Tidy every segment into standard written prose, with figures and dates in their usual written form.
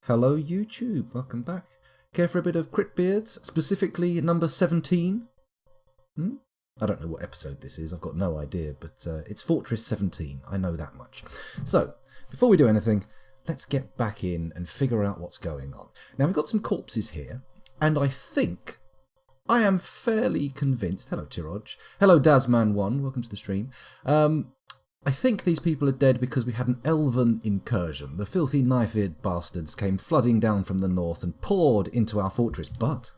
Hello YouTube, welcome back. Care for a bit of Cryptbeards, specifically number 17? I don't know what episode this is, I've got no idea, but it's Fortress 17, I know that much. So, before we do anything, let's get back in and figure out what's going on. Now we've got some corpses here, and I am fairly convinced, hello Tiroj, hello Dazman1, welcome to the stream. I think these people are dead because we had an elven incursion. The filthy knife-eared bastards came flooding down from the north and poured into our fortress. But,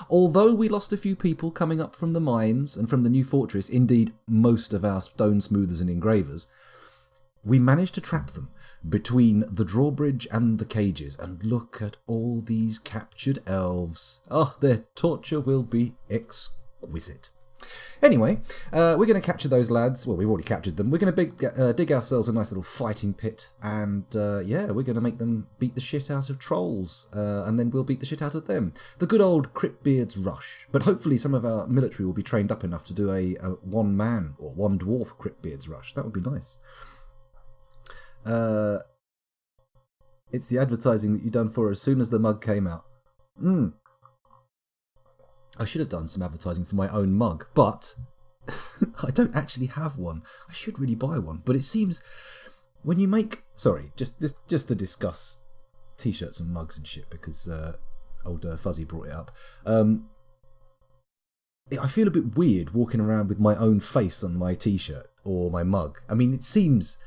although we lost a few people coming up from the mines and from the new fortress, indeed most of our stone smoothers and engravers, we managed to trap them between the drawbridge and the cages. And look at all these captured elves. Oh, their torture will be exquisite. Anyway, we're going to capture those lads. Well, we've already captured them. We're going to dig ourselves a nice little fighting pit. And, yeah, we're going to make them beat the shit out of trolls. And then we'll beat the shit out of them. The good old Cryptbeards rush. But hopefully some of our military will be trained up enough to do a one-man or one dwarf Cryptbeards rush. That would be nice. It's the advertising that you done for as soon as the mug came out. I should have done some advertising for my own mug, but I don't actually have one. I should really buy one, but it seems when you make... Sorry, just to discuss t-shirts and mugs and shit, because old Fuzzy brought it up. I feel a bit weird walking around with my own face on my t-shirt or my mug. I mean, it seems...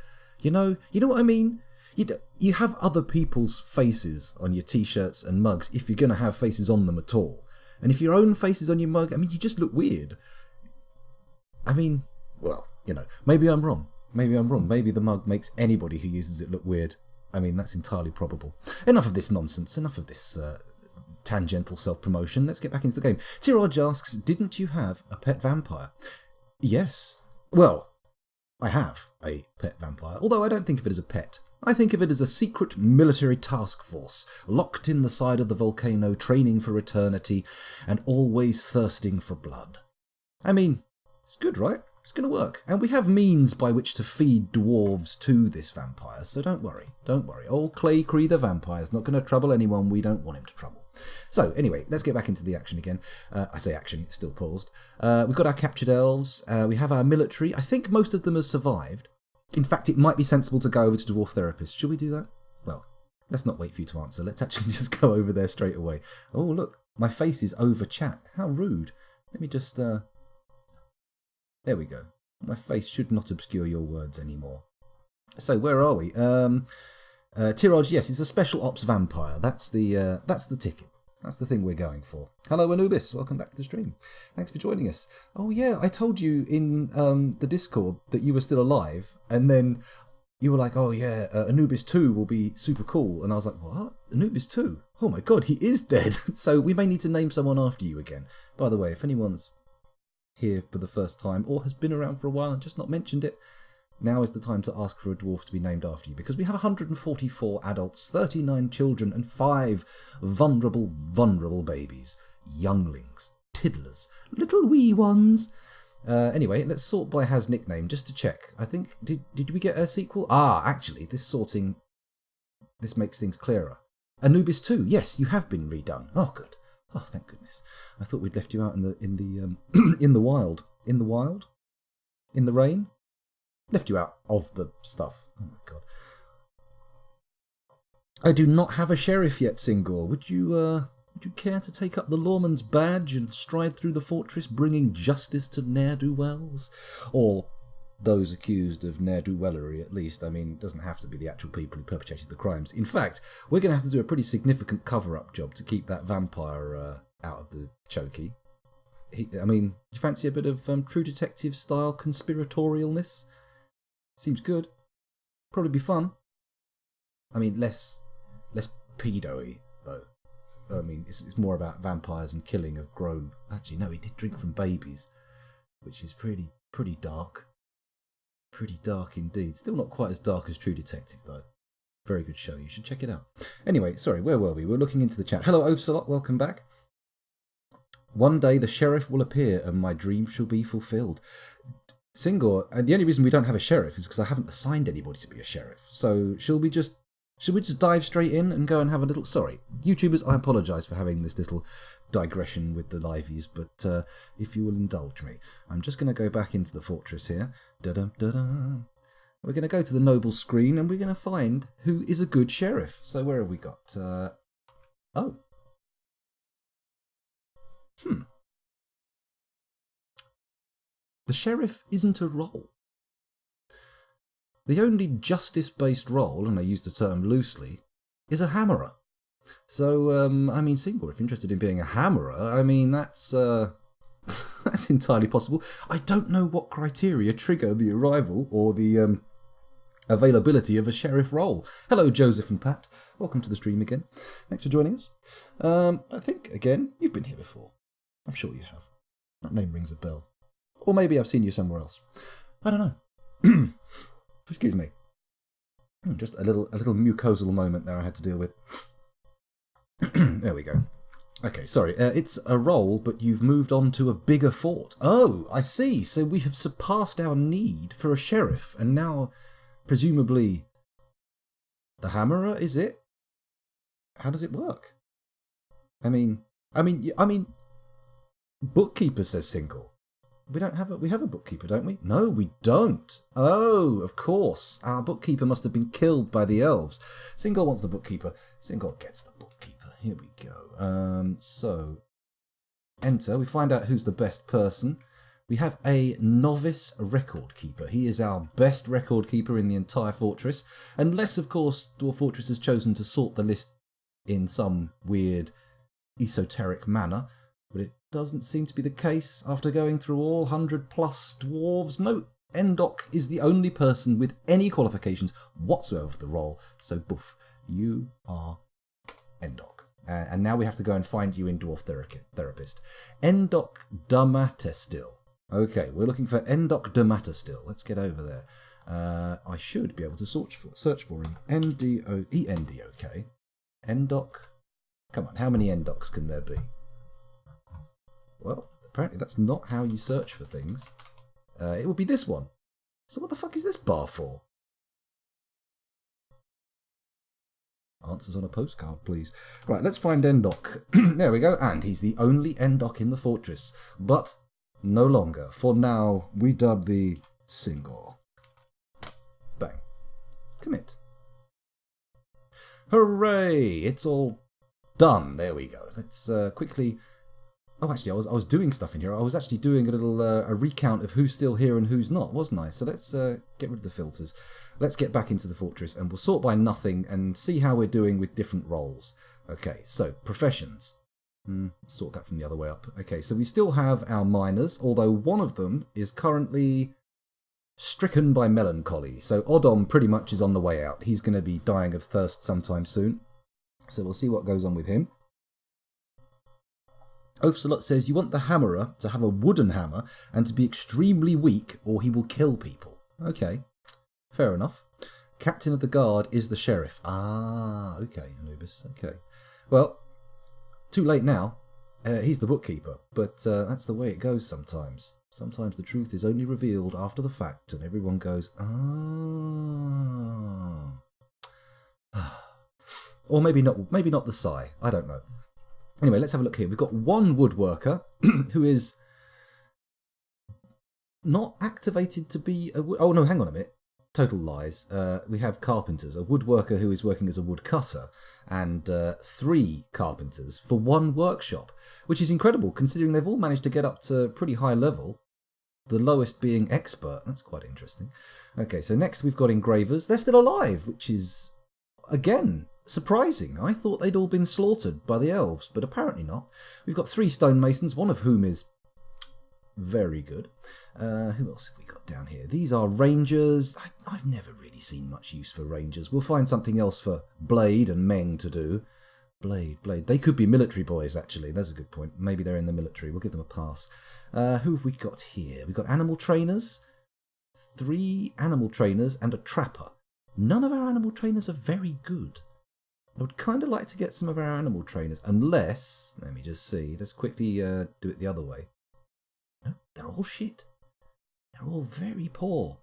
You know what I mean? You have other people's faces on your t-shirts and mugs if you're going to have faces on them at all. And if your own face is on your mug, I mean, you just look weird. I mean, well, maybe I'm wrong. Maybe the mug makes anybody who uses it look weird. I mean, that's entirely probable. Enough of this nonsense. Enough of this tangential self-promotion. Let's get back into the game. Tiraj asks, didn't you have a pet vampire? Yes. Well, I have a pet vampire, although I don't think of it as a pet. I think of it as a secret military task force, locked in the side of the volcano, training for eternity, and always thirsting for blood. I mean, it's good, right? It's going to work. And we have means by which to feed dwarves to this vampire, so don't worry. Don't worry. Old Clay Cree the vampire's not going to trouble anyone we don't want him to trouble. So, anyway, let's get back into the action again. I say action, it's still paused. We've got our captured elves. We have our military. I think most of them have survived. In fact, it might be sensible to go over to Dwarf Therapist. Should we do that? Well, let's not wait for you to answer. Let's actually just go over there straight away. Oh, look, my face is over chat. How rude. Let me just... There we go. My face should not obscure your words anymore. So, where are we? Tiraj, yes, it's a special ops vampire. That's the ticket. That's the thing we're going for. Hello, Anubis. Welcome back to the stream. Thanks for joining us. Oh, yeah, I told you in the Discord that you were still alive, and then you were like, oh, yeah, Anubis 2 will be super cool. And I was like, what? Anubis 2? Oh, my God, he is dead. So we may need to name someone after you again. By the way, if anyone's here for the first time or has been around for a while and just not mentioned it, now is the time to ask for a dwarf to be named after you, because we have 144 adults, 39 children, and 5 vulnerable babies. Younglings, tiddlers, little wee ones. Anyway, let's sort by has nickname, just to check. I think, did we get a sequel? Ah, actually, this makes things clearer. Anubis 2, yes, you have been redone. Oh, good. Oh, thank goodness. I thought we'd left you out in the wild. In the wild? In the rain? Left you out of the stuff. Oh my God. I do not have a sheriff yet, Singor. Would you care to take up the lawman's badge and stride through the fortress, bringing justice to ne'er-do-wells? Or those accused of ne'er-do-wellery, at least. I mean, it doesn't have to be the actual people who perpetrated the crimes. In fact, we're going to have to do a pretty significant cover-up job to keep that vampire out of the chokey. I mean, you fancy a bit of True Detective style conspiratorialness? Seems good. Probably be fun. I mean, less pedo-y, though. I mean, it's more about vampires and killing of grown... Actually, no, he did drink from babies, which is pretty dark. Pretty dark indeed. Still not quite as dark as True Detective, though. Very good show. You should check it out. Anyway, sorry, where were we? We're looking into the chat. Hello, Ocelot. Welcome back. One day the sheriff will appear and my dream shall be fulfilled. Singor, and the only reason we don't have a sheriff is because I haven't assigned anybody to be a sheriff. So shall we just Should we just dive straight in and go and have a little... Sorry, YouTubers, I apologise for having this little digression with the liveys, but if you will indulge me, I'm just going to go back into the fortress here. Da-dum-da-dum. We're going to go to the noble screen and we're going to find who is a good sheriff. So where have we got? Oh. The sheriff isn't a role. The only justice-based role, and I use the term loosely, is a hammerer. So, I mean, Single, if interested in being a hammerer, I mean, that's that's entirely possible. I don't know what criteria trigger the arrival or the availability of a sheriff role. Hello, Joseph and Pat. Welcome to the stream again. Thanks for joining us. I think, again, you've been here before. I'm sure you have. That name rings a bell. Or maybe I've seen you somewhere else. I don't know. Excuse me. Just a little mucosal moment there I had to deal with. There we go. Okay, sorry. It's a role, but you've moved on to a bigger fort. Oh, I see. So we have surpassed our need for a sheriff, and now, presumably, the hammerer is it? How does it work? I mean, bookkeeper says Single. We have a bookkeeper, don't we? No, we don't. Oh, of course. Our bookkeeper must have been killed by the elves. Single wants the bookkeeper. Single gets the bookkeeper. Here we go. So, enter. We find out who's the best person. We have a novice record keeper. He is our best record keeper in the entire fortress. Unless, of course, Dwarf Fortress has chosen to sort the list in some weird esoteric manner. But it doesn't seem to be the case after going through all 100+ dwarves. No, Endok is the only person with any qualifications whatsoever for the role. So, boof, you are Endok. And now we have to go and find you in Dwarf Therapist. Endok Damatestil. Okay, we're looking for Endok Damatestil. Let's get over there. I should be able to search for him. E-N-D-O-K. Endok. Come on, how many Endoks can there be? Well, apparently that's not how you search for things. It would be this one. So what the fuck is this bar for? Answers on a postcard, please. Right, let's find Endok. There we go. And he's the only Endok in the fortress. But no longer. For now, we dub the Single. Bang. Commit. Hooray! It's all done. There we go. Let's quickly... Oh, actually, I was doing stuff in here. I was actually doing a little a recount of who's still here and who's not, wasn't I? So let's get rid of the filters. Let's get back into the fortress and we'll sort by nothing and see how we're doing with different roles. Okay, so professions. Sort that from the other way up. Okay, so we still have our miners, although one of them is currently stricken by melancholy. So Odom pretty much is on the way out. He's going to be dying of thirst sometime soon. So we'll see what goes on with him. Oafsalot says, you want the hammerer to have a wooden hammer and to be extremely weak or he will kill people. Okay, fair enough. Captain of the guard is the sheriff. Ah, okay, Anubis, okay. Well, too late now. He's the bookkeeper, but that's the way it goes sometimes. Sometimes the truth is only revealed after the fact and everyone goes, ah. Or maybe not the sigh, I don't know. Anyway, let's have a look here. We've got one woodworker who is not activated to be a... Oh, no, hang on a minute. Total lies. We have carpenters, a woodworker who is working as a woodcutter, and 3 carpenters for 1 workshop, which is incredible considering they've all managed to get up to pretty high level, the lowest being expert. That's quite interesting. Okay, so next we've got engravers. They're still alive, which is, again... surprising. I thought they'd all been slaughtered by the elves, but apparently not. We've got 3 stonemasons, one of whom is very good. Who else have we got down here? These are rangers. I've never really seen much use for rangers. We'll find something else for Blade and Meng to do. Blade. They could be military boys, actually. That's a good point. Maybe they're in the military. We'll give them a pass. Who have we got here? We've got animal trainers. 3 animal trainers and a trapper. None of our animal trainers are very good. I would kind of like to get some of our animal trainers, unless, let me just see, let's quickly do it the other way. No, they're all shit. They're all very poor.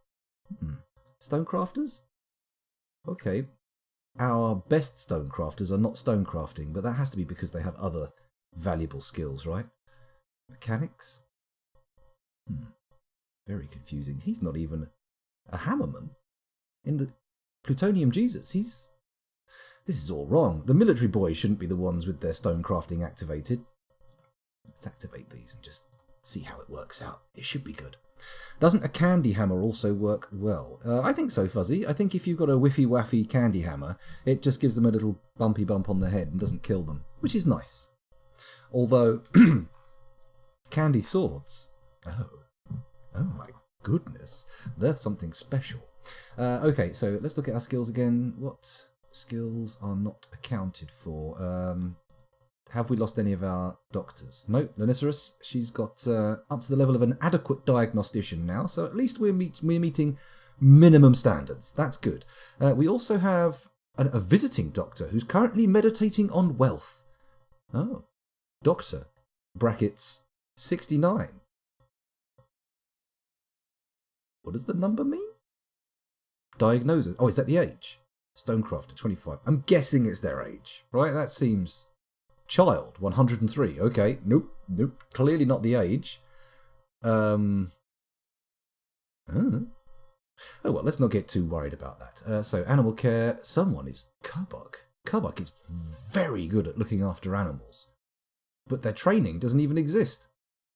Stonecrafters? Okay. our best stonecrafters are not stonecrafting, but that has to be because they have other valuable skills, right? Mechanics? Very confusing. He's not even a hammerman. In the Plutonium Jesus, This is all wrong. The military boys shouldn't be the ones with their stonecrafting activated. Let's activate these and just see how it works out. It should be good. Doesn't a candy hammer also work well? I think so, Fuzzy. I think if you've got a whiffy-waffy candy hammer, it just gives them a little bumpy bump on the head and doesn't kill them, which is nice. Although, candy swords. Oh my goodness. That's something special. Okay, so let's look at our skills again. What skills are not accounted for? Have we lost any of our doctors? No, Lanicerus, she's got up to the level of an adequate diagnostician now, so at least we're meeting minimum standards. That's good. We also have a visiting doctor who's currently meditating on wealth. Oh, doctor, brackets, 69. What does the number mean? Diagnosis. Oh, is that the age? Stonecrafter, 25. I'm guessing it's their age, right? That seems... Child, 103. Okay, nope. Clearly not the age. Oh well, let's not get too worried about that. So, animal care. Someone is Kabuk. Kabuk is very good at looking after animals. But their training doesn't even exist.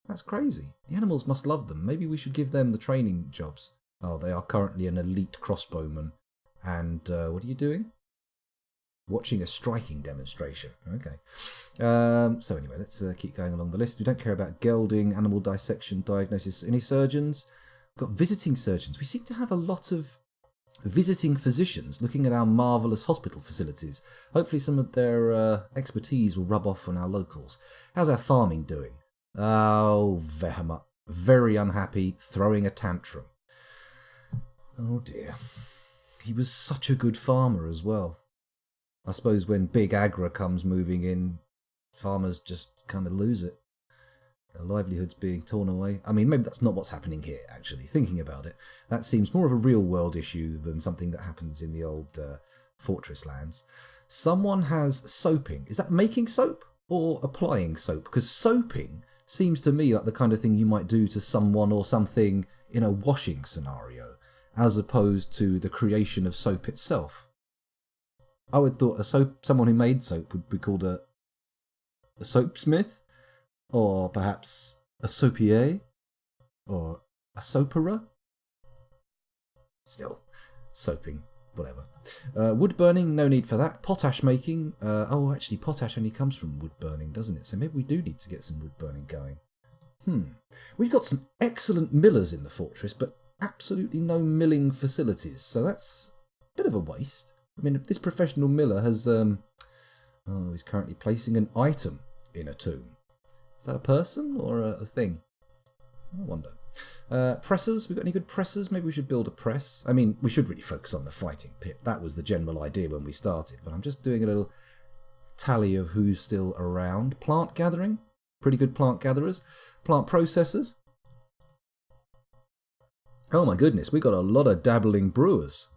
That's crazy. The animals must love them. Maybe we should give them the training jobs. Oh, they are currently an elite crossbowman. And what are you doing? Watching a striking demonstration. Okay. So anyway, let's keep going along the list. We don't care about gelding, animal dissection, diagnosis. Any surgeons? We've got visiting surgeons. We seem to have a lot of visiting physicians looking at our marvellous hospital facilities. Hopefully some of their expertise will rub off on our locals. How's our farming doing? Oh, Vehemut. Very unhappy, throwing a tantrum. Oh dear. He was such a good farmer as well. I suppose when Big Agra comes moving in, farmers just kind of lose it. Their livelihood's being torn away. I mean, maybe that's not what's happening here, actually, thinking about it. That seems more of a real-world issue than something that happens in the old fortress lands. Someone has soaping. Is that making soap or applying soap? Because soaping seems to me like the kind of thing you might do to someone or something in a washing scenario, as opposed to the creation of soap itself. I would have thought someone who made soap would be called a soapsmith, or perhaps a soapier, or a soaperer. Still, soaping, whatever. Wood burning, no need for that. Potash making, actually potash only comes from wood burning, doesn't it? So maybe we do need to get some wood burning going. We've got some excellent millers in the fortress, but absolutely no milling facilities, so that's a bit of a waste. I mean, this professional miller has, he's currently placing an item in a tomb. Is that a person or a thing? I wonder. Pressers, we got any good pressers? Maybe we should build a press. I mean, we should really focus on the fighting pit. That was the general idea when we started, but I'm just doing a little tally of who's still around. Plant gathering, pretty good plant gatherers. Plant processors. Oh my goodness, we got a lot of dabbling brewers.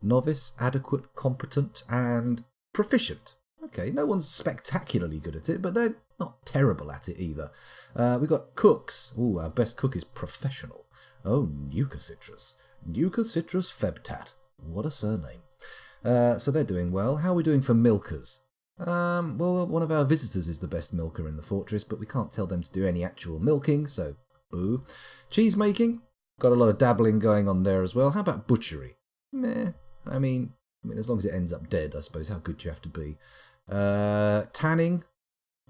Novice, adequate, competent, and proficient. Okay, no one's spectacularly good at it, but they're not terrible at it either. We've got cooks. Ooh, our best cook is professional. Oh, Nuka-Citrus. Nuka-Citrus Febtat. What a surname. So they're doing well. How are we doing for milkers? Well, one of our visitors is the best milker in the fortress, but we can't tell them to do any actual milking, so boo. Cheese making. Got a lot of dabbling going on there as well. How about butchery? Meh. I mean, as long as it ends up dead, I suppose. How good do you have to be? Tanning.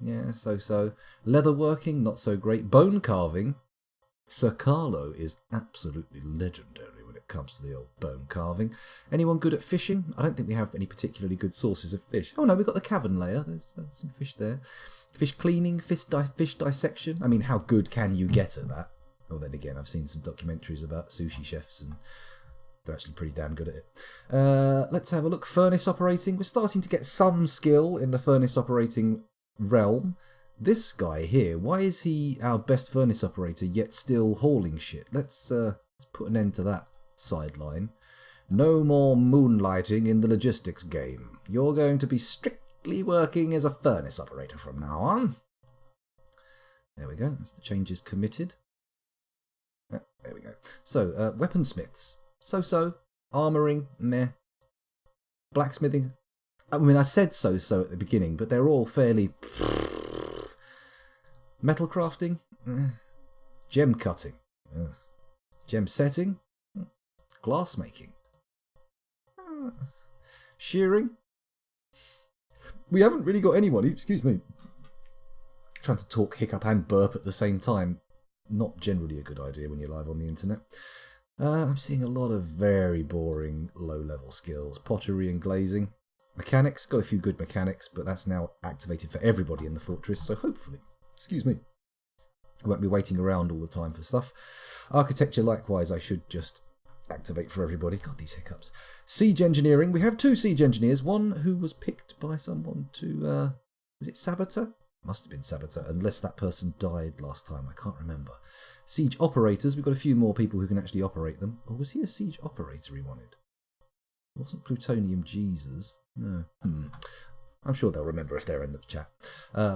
Yeah, so. Leatherworking, not so great. Bone carving. Sir Carlo is absolutely legendary when it comes to the old bone carving. Anyone good at fishing? I don't think we have any particularly good sources of fish. Oh no, we've got the cavern layer. There's some fish there. Fish cleaning, fish dissection. I mean, how good can you get at that? Well, then again, I've seen some documentaries about sushi chefs and they're actually pretty damn good at it. Let's have a look. Furnace operating. We're starting to get some skill in the furnace operating realm. This guy here, why is he our best furnace operator yet still hauling shit? Let's put an end to that sideline. No more moonlighting in the logistics game. You're going to be strictly working as a furnace operator from now on. There we go. That's the changes committed. There we go. So, weaponsmiths. So-so. Armouring. Meh. Blacksmithing. I mean, I said so-so at the beginning, but they're all fairly... Metal crafting. Gem cutting. Gem setting. Glass making. Shearing. We haven't really got anyone. Excuse me. Trying to talk, hiccup and burp at the same time. Not generally a good idea when you're live on the internet. I'm seeing a lot of very boring low-level skills. Pottery and glazing. Mechanics. Got a few good mechanics, but that's now activated for everybody in the fortress, so hopefully, excuse me, I won't be waiting around all the time for stuff. Architecture, likewise, I should just activate for everybody. God, these hiccups. Siege engineering. We have 2 siege engineers. One who was picked by someone to... was it Saboteur? Must have been Saboteur, unless that person died last time. I can't remember. Siege operators. We've got a few more people who can actually operate them. Or was he a siege operator he wanted? It wasn't Plutonium Jesus. No. I'm sure they'll remember if they're in the chat.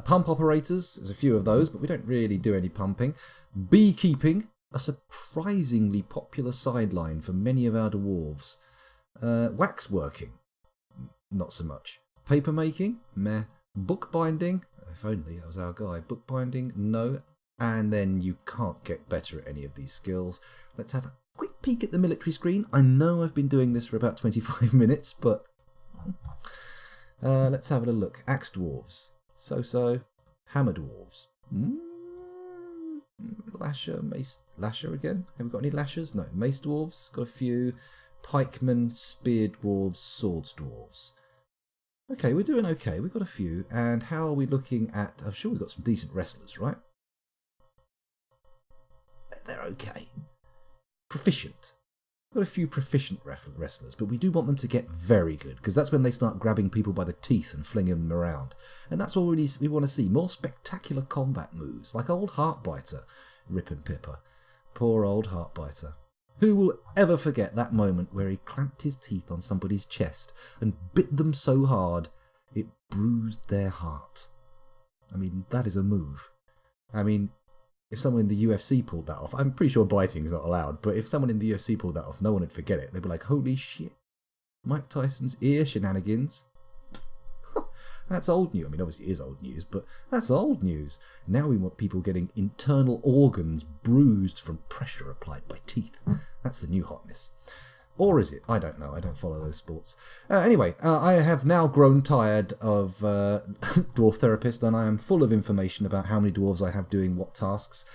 Pump operators. There's a few of those, but we don't really do any pumping. Beekeeping. A surprisingly popular sideline for many of our dwarves. Waxworking. Not so much. Paper making. Meh. Bookbinding. If only that was our guy. Bookbinding. No. And then you can't get better at any of these skills. Let's have a quick peek at the military screen. I know I've been doing this for about 25 minutes, but let's have a look. Axe dwarves. So-so. Hammer dwarves. Lasher, mace, lasher again. Have we got any lashers? No. Mace dwarves. Got a few. Pikemen, spear dwarves, swords dwarves. Okay, we're doing okay. We've got a few. And how are we looking at... I'm sure we've got some decent wrestlers, right? They're okay. Proficient. We've got a few proficient wrestlers, but we do want them to get very good, because that's when they start grabbing people by the teeth and flinging them around. And that's what we want to see. More spectacular combat moves, like old Heartbiter. Rip and Pipper. Poor old Heartbiter. Who will ever forget that moment where he clamped his teeth on somebody's chest and bit them so hard it bruised their heart? I mean, that is a move. I mean, if someone in the UFC pulled that off, I'm pretty sure biting is not allowed, but if someone in the UFC pulled that off, no one would forget it. They'd be like, holy shit, Mike Tyson's ear shenanigans. That's old news. I mean, obviously it is old news, but that's old news. Now we want people getting internal organs bruised from pressure applied by teeth. That's the new hotness. Or is it? I don't know. I don't follow those sports. Anyway, I have now grown tired of Dwarf Therapist, and I am full of information about how many dwarves I have doing what tasks,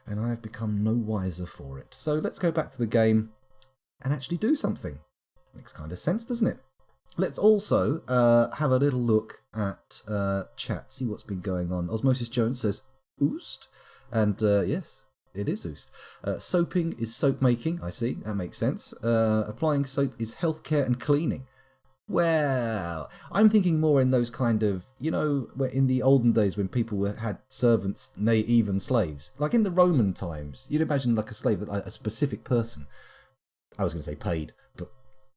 and I have become no wiser for it. So let's go back to the game and actually do something. Makes kind of sense, doesn't it? Let's also have a little look at chat, see what's been going on. Osmosis Jones says, Oost. And yes, it is Oost. Soaping is soap making, I see, that makes sense. Applying soap is healthcare and cleaning. Well, I'm thinking more in those kind of, you know, where in the olden days when people had servants, nay, even slaves. Like in the Roman times, you'd imagine like a slave, a specific person. I was going to say paid, but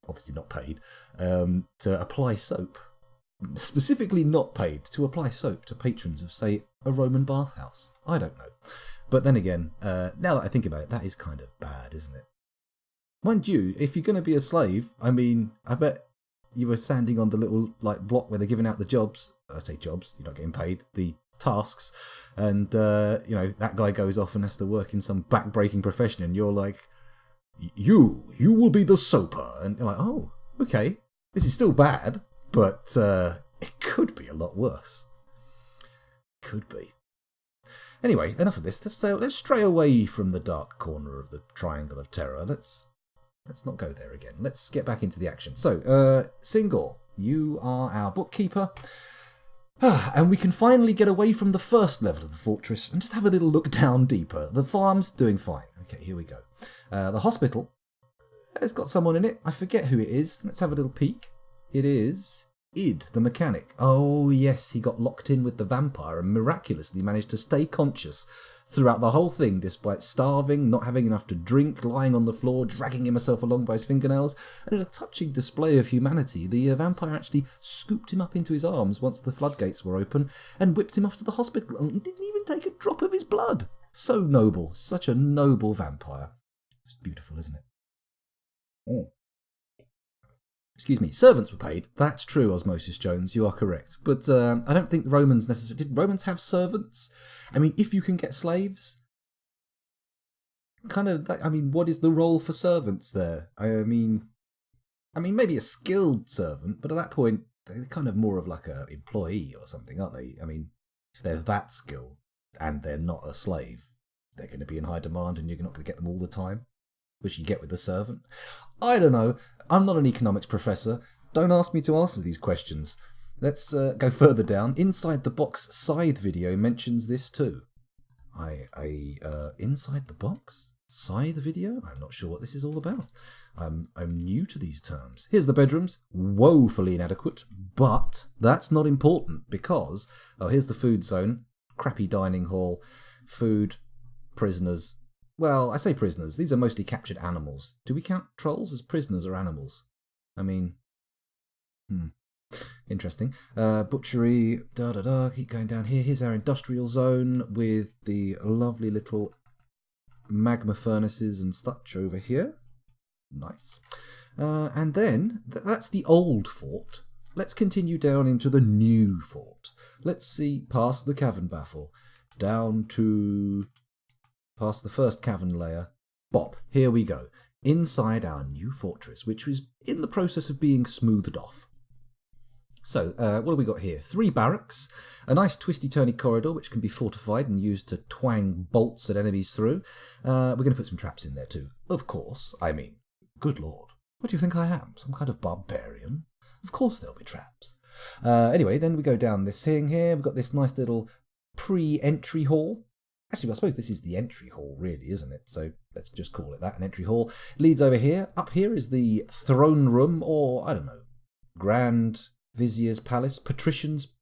obviously not paid, to apply soap. Specifically not paid to apply soap to patrons of, say, a Roman bathhouse. I don't know. But then again, now that I think about it, that is kind of bad, isn't it? Mind you, if you're going to be a slave, I mean, I bet you were standing on the little like block where they're giving out the jobs. I say jobs, you're not getting paid, the tasks. And, you know, that guy goes off and has to work in some back-breaking profession, and you're like, you will be the soaper. And you're like, oh, okay, this is still bad, but it could be a lot worse. Could be. Anyway, enough of this. Let's stray away from the dark corner of the Triangle of Terror. Let's not go there again. Let's get back into the action. So, Singor, you are our bookkeeper. And we can finally get away from the first level of the fortress and just have a little look down deeper. The farm's doing fine. Okay, here we go. The hospital has got someone in it. I forget who it is. Let's have a little peek. It is Id, the mechanic. Oh, yes, he got locked in with the vampire and miraculously managed to stay conscious throughout the whole thing, despite starving, not having enough to drink, lying on the floor, dragging himself along by his fingernails. And in a touching display of humanity, the vampire actually scooped him up into his arms once the floodgates were open and whipped him off to the hospital and didn't even take a drop of his blood. So noble, such a noble vampire. It's beautiful, isn't it? Oh. Excuse me, servants were paid. That's true, Osmosis Jones, you are correct. But I don't think the Romans necessarily... Did Romans have servants? I mean, if you can get slaves... what is the role for servants there? I mean, maybe a skilled servant, but at that point, they're kind of more of like an employee or something, aren't they? I mean, if they're that skilled and they're not a slave, they're going to be in high demand and you're not going to get them all the time, which you get with a servant. I don't know. I'm not an economics professor. Don't ask me to answer these questions. Let's go further down. Inside the Box Scythe video mentions this too. Inside the Box Scythe video? I'm not sure what this is all about. I'm new to these terms. Here's the bedrooms. Woefully inadequate, but that's not important because, here's the food zone. Crappy dining hall. Food. Prisoners. Well, I say prisoners. These are mostly captured animals. Do we count trolls as prisoners or animals? I mean, interesting. Butchery, keep going down here. Here's our industrial zone with the lovely little magma furnaces and such over here. Nice. And then, that's the old fort. Let's continue down into the new fort. Let's see, past the cavern baffle, down to... past the first cavern layer. Bop, here we go. Inside our new fortress, which was in the process of being smoothed off. So, what have we got here? 3 barracks, a nice twisty-turny corridor which can be fortified and used to twang bolts at enemies through. We're going to put some traps in there too. Of course, I mean, good lord. What do you think I am? Some kind of barbarian? Of course there'll be traps. Anyway, then we go down this thing here. We've got this nice little pre-entry hall. Actually, I suppose this is the entry hall, really, isn't it? So let's just call it that, an entry hall. Leads over here. Up here is the throne room, or, I don't know, Grand Vizier's Palace, Patrician's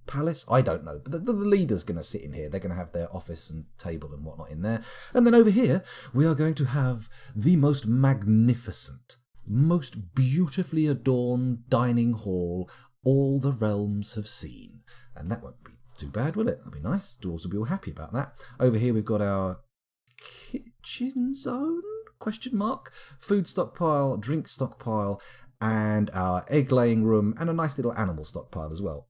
Palace? I don't know. But the leader's going to sit in here. They're going to have their office and table and whatnot in there. And then over here, we are going to have the most magnificent, most beautifully adorned dining hall all the realms have seen. And that won't be too bad, will it? That'll be nice. Dwarves will be all happy about that. Over here we've got our kitchen zone? Question mark. Food stockpile, drink stockpile, and our egg laying room, and a nice little animal stockpile as well.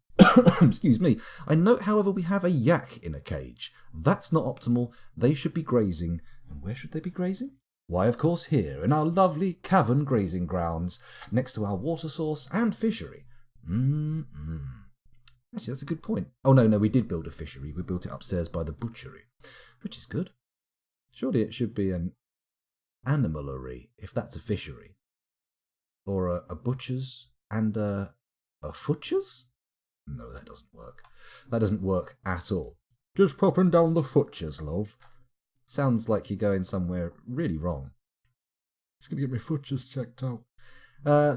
Excuse me. I note, however, we have a yak in a cage. That's not optimal. They should be grazing. And where should they be grazing? Why, of course, here, in our lovely cavern grazing grounds, next to our water source and fishery. Actually, that's a good point. Oh, no, we did build a fishery. We built it upstairs by the butchery, which is good. Surely it should be an animalary, if that's a fishery. Or a butcher's and a futcher's? No, that doesn't work. That doesn't work at all. Just popping down the futcher's, love. Sounds like you're going somewhere really wrong. Just going to get my futcher's checked out.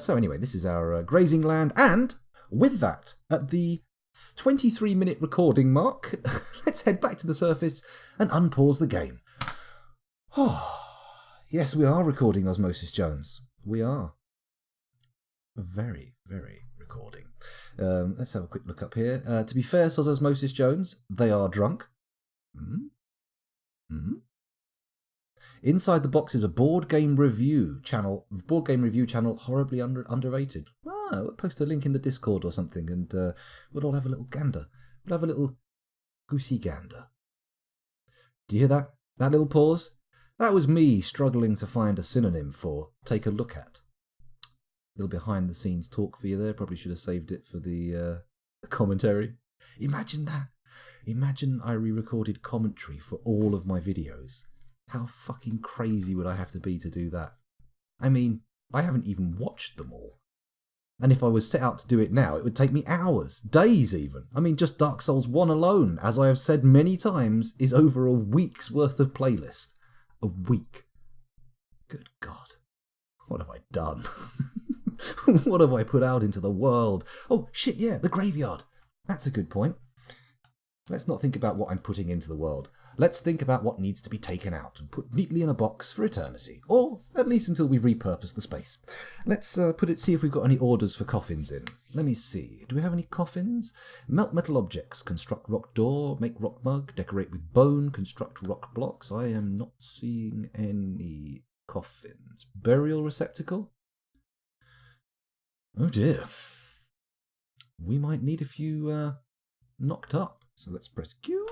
So anyway, this is our grazing land. And with that, at the 23-minute recording mark, let's head back to the surface and unpause the game. Oh, yes, we are recording, Osmosis Jones. We are. Very, very recording. Let's have a quick look up here. To be fair, says Osmosis Jones, they are drunk. Inside the Box is a board game review channel. Board game review channel, horribly underrated. We'll post a link in the Discord or something, and we'll all have a little gander. We'll have a little goosey gander. Do you hear that? That little pause? That was me struggling to find a synonym for take a look at. A little behind the scenes talk for you there. Probably should have saved it for the commentary. Imagine that. Imagine I re-recorded commentary for all of my videos. How fucking crazy would I have to be to do that? I mean, I haven't even watched them all. And if I was set out to do it now, it would take me hours, days even. I mean, just Dark Souls 1 alone, as I have said many times, is over a week's worth of playlist. A week. Good God. What have I done? What have I put out into the world? Oh, shit, yeah, the graveyard. That's a good point. Let's not think about what I'm putting into the world. Let's think about what needs to be taken out and put neatly in a box for eternity, or at least until we repurpose the space. Let's see if we've got any orders for coffins in. Let me see. Do we have any coffins? Melt metal objects, construct rock door, make rock mug, decorate with bone, construct rock blocks. I am not seeing any coffins. Burial receptacle? Oh dear. We might need a few knocked up. So let's press Q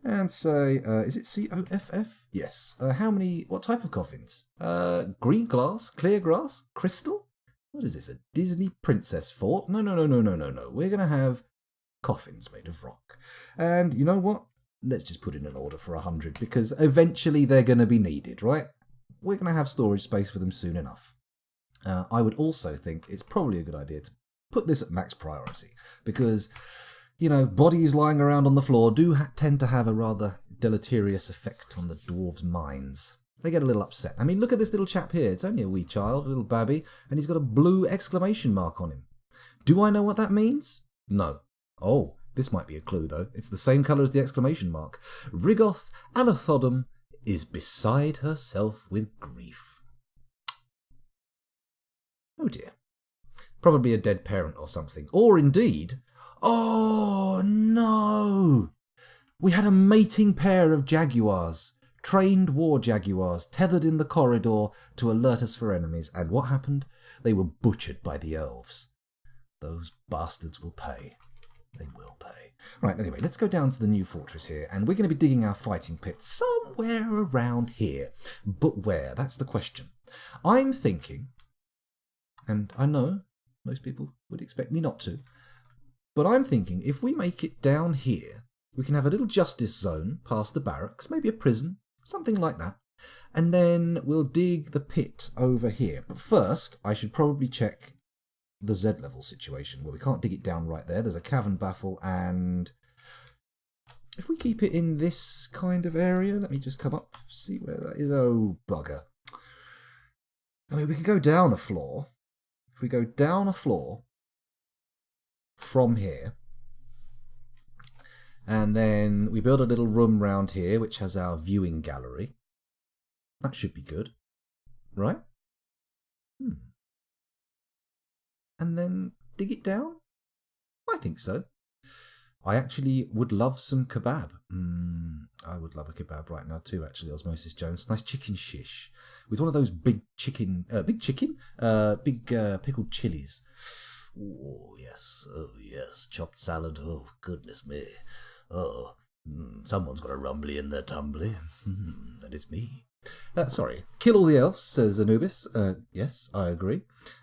and say, is it COFF? Yes. What type of coffins? Green glass, clear glass, crystal? What is this, a Disney princess fort? No. We're going to have coffins made of rock. And you know what? Let's just put in an order for 100 because eventually they're going to be needed, right? We're going to have storage space for them soon enough. I would also think it's probably a good idea to put this at max priority because, you know, bodies lying around on the floor do tend to have a rather deleterious effect on the dwarves' minds. They get a little upset. I mean, look at this little chap here. It's only a wee child, a little babby, and he's got a blue exclamation mark on him. Do I know what that means? No. Oh, this might be a clue, though. It's the same colour as the exclamation mark. Rigoth Alathodum is beside herself with grief. Oh dear. Probably a dead parent or something. Or indeed... Oh, no! We had a mating pair of jaguars, trained war jaguars, tethered in the corridor to alert us for enemies. And what happened? They were butchered by the elves. Those bastards will pay. They will pay. Right, anyway, let's go down to the new fortress here, and we're going to be digging our fighting pit somewhere around here. But where? That's the question. I'm thinking, and I know most people would expect me not to, but I'm thinking if we make it down here, we can have a little justice zone past the barracks, maybe a prison, something like that. And then we'll dig the pit over here. But first, I should probably check the Z level situation. Well, we can't dig it down right there. There's a cavern baffle, and if we keep it in this kind of area, let me just come up, see where that is. Oh, bugger. I mean, we can go down a floor. If we go down a floor from here, and then we build a little room round here which has our viewing gallery, that should be good, right? And then dig it down? I think so. I actually would love some kebab. I would love a kebab right now too, actually, Osmosis Jones. Nice chicken shish with one of those big pickled chilies. Oh yes, chopped salad. Oh goodness me. Oh, someone's got a rumbly in their tumbly. That is me. Sorry. Kill all the elves, says Anubis. Yes, I agree.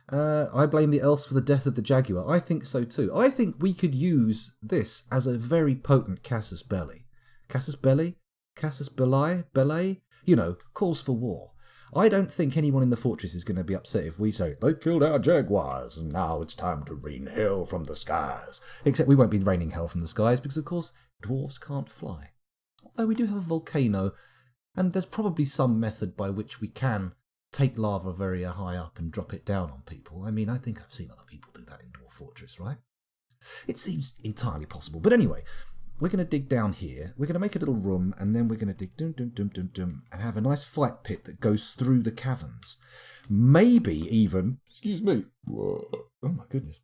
I blame the elves for the death of the jaguar. I think so too. I think we could use this as a very potent casus belli. Casus belli? Casus belli? Belli? You know, calls for war. I don't think anyone in the fortress is going to be upset if we say, they killed our jaguars and now it's time to rain hell from the skies. Except we won't be raining hell from the skies because, of course, dwarves can't fly. Although we do have a volcano, and there's probably some method by which we can take lava very high up and drop it down on people. I mean, I think I've seen other people do that in Dwarf Fortress, right? It seems entirely possible. But anyway, we're going to dig down here. We're going to make a little room, and then we're going to dig and have a nice fight pit that goes through the caverns. Maybe even, excuse me, oh my goodness,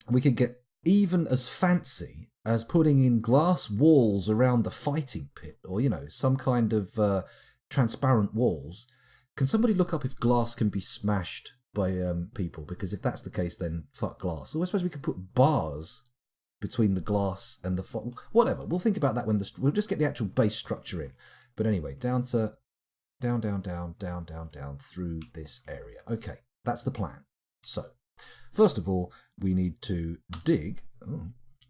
we could get even as fancy as putting in glass walls around the fighting pit, or, you know, some kind of transparent walls. Can somebody look up if glass can be smashed by people? Because if that's the case, then fuck glass. So I suppose we could put bars between the glass and the... Whatever, we'll think about that when we'll just get the actual base structure in. But anyway, down through this area. Okay, that's the plan. So, first of all, we need to dig.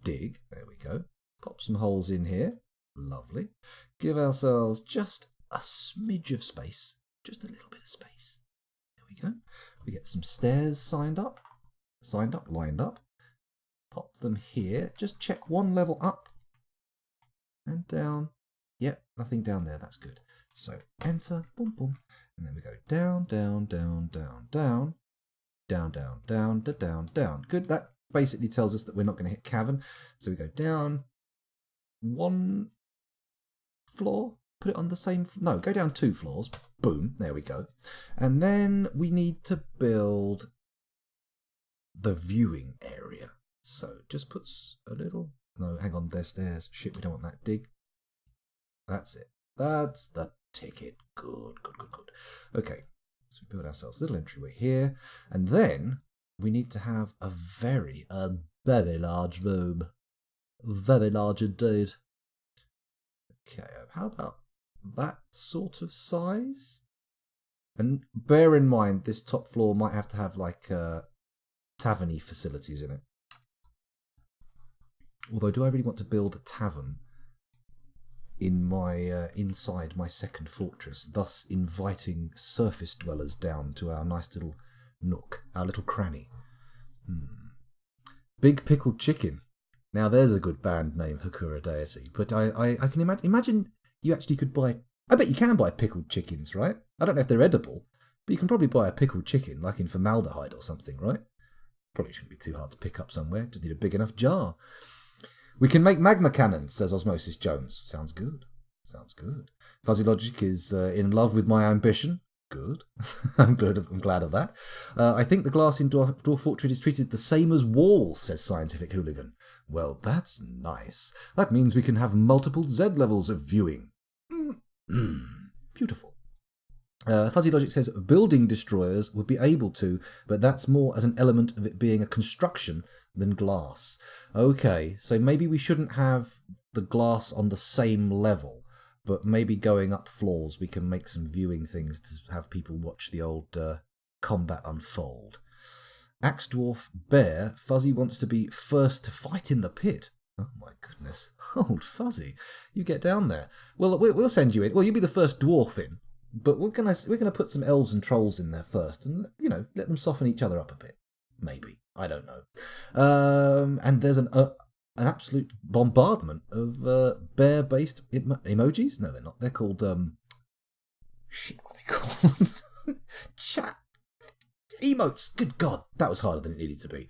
Dig, there we go. Pop some holes in here. Lovely. Give ourselves just a smidge of space. Just a little bit of space. There we go. We get some stairs lined up. Pop them here. Just check one level up and down. Yep, nothing down there. That's good. So enter, boom, boom, and then we go down. Good. That basically tells us that we're not going to hit cavern. So we go down one floor? Put it on the same... No, go down 2 floors. Boom, there we go. And then we need to build the viewing area. So just put a little... No, hang on, there's stairs. Shit, we don't want that. Dig. That's it. That's the ticket. Good, good, good, good. Okay, so we build ourselves a little entryway here. And then we need to have a very large room. Very large indeed. Okay, how about that sort of size? And bear in mind, this top floor might have to have like tavern-y facilities in it. Although, do I really want to build a tavern in my inside my second fortress, thus inviting surface dwellers down to our nice little nook, our little cranny? Big Pickled Chicken. Now there's a good band name, Hakura Deity. But I can imagine you actually could buy... I bet you can buy pickled chickens, right? I don't know if they're edible, but you can probably buy a pickled chicken, like in formaldehyde or something, right? Probably shouldn't be too hard to pick up somewhere. Just need a big enough jar. We can make magma cannons, says Osmosis Jones. Sounds good. Sounds good. Fuzzy Logic is in love with my ambition. Good. I'm glad of that. I think the glass in Dwarf Fortress is treated the same as walls, says Scientific Hooligan. Well, that's nice. That means we can have multiple Z levels of viewing. Beautiful. Fuzzy Logic says building destroyers would be able to, but that's more as an element of it being a construction than glass. Okay, so maybe we shouldn't have the glass on the same level, but maybe going up floors we can make some viewing things to have people watch the old combat unfold. Axe Dwarf Bear, Fuzzy wants to be first to fight in the pit. Oh my goodness. Old Fuzzy, you get down there. Well, we'll send you in. Well, you'll be the first dwarf in, but we're gonna put some elves and trolls in there first, and let them soften each other up a bit. Maybe, I don't know. And there's an absolute bombardment of bear-based emojis. No, they're not. They're called shit. What are they called? Chat emotes. Good God, that was harder than it needed to be.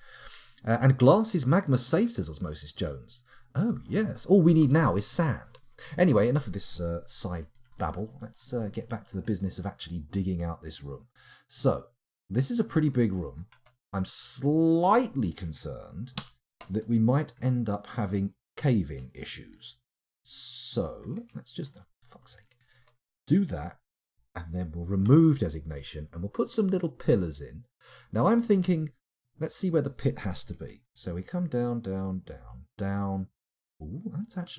And glass is magma safe, says Osmosis Jones. Oh, yes. All we need now is sand. Anyway, enough of this side babble. Let's get back to the business of actually digging out this room. So, this is a pretty big room. I'm slightly concerned that we might end up having cave-in issues. So, let's just, for fuck's sake, do that. And then we'll remove designation and we'll put some little pillars in. Now, I'm thinking... Let's see where the pit has to be. So we come down, down, down, down. Ooh, that's not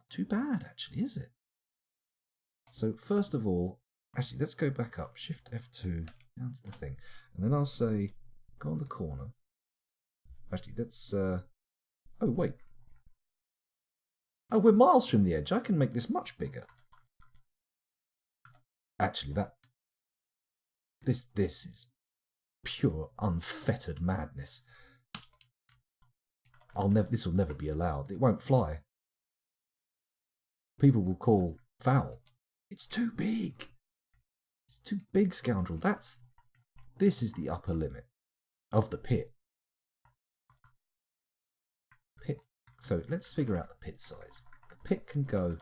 too bad, actually, is it? So first of all, actually, let's go back up. Shift F2, down to the thing. And then I'll say, go on the corner. Actually, let's... Oh, wait. Oh, we're miles from the edge. I can make this much bigger. Actually, This is... pure unfettered madness. This will never be allowed. It won't fly. People will call foul. It's too big. It's too big, scoundrel. This is the upper limit of the pit. So let's figure out the pit size. The pit can go...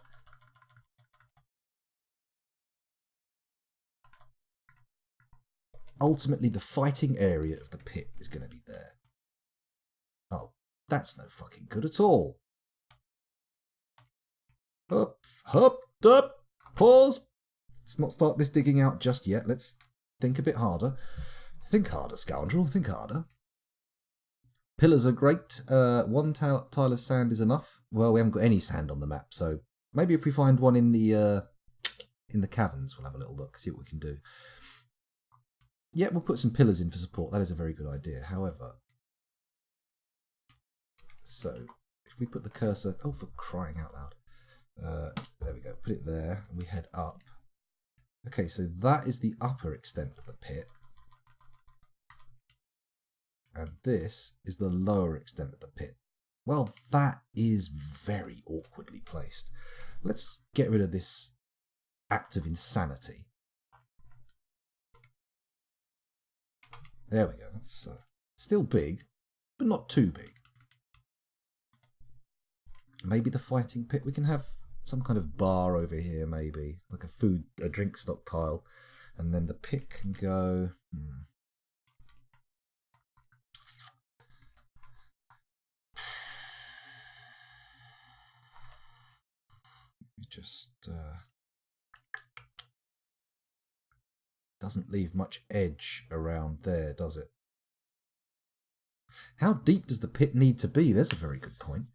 Ultimately, the fighting area of the pit is going to be there. Oh, that's no fucking good at all. Up, pause. Let's not start this digging out just yet. Let's think a bit harder. Think harder, scoundrel. Think harder. Pillars are great. 1 tile of sand is enough. Well, we haven't got any sand on the map, so maybe if we find one in the caverns, we'll have a little look, see what we can do. Yeah, we'll put some pillars in for support. That is a very good idea. However, so if we put the cursor... Oh, for crying out loud. There we go. Put it there. And we head up. Okay, so that is the upper extent of the pit. And this is the lower extent of the pit. Well, that is very awkwardly placed. Let's get rid of this act of insanity. There we go. That's still big, but not too big. Maybe the fighting pit. We can have some kind of bar over here, maybe like a drink stockpile, and then the pit can go. Just doesn't leave much edge around there, does it? How deep does the pit need to be? There's a very good point.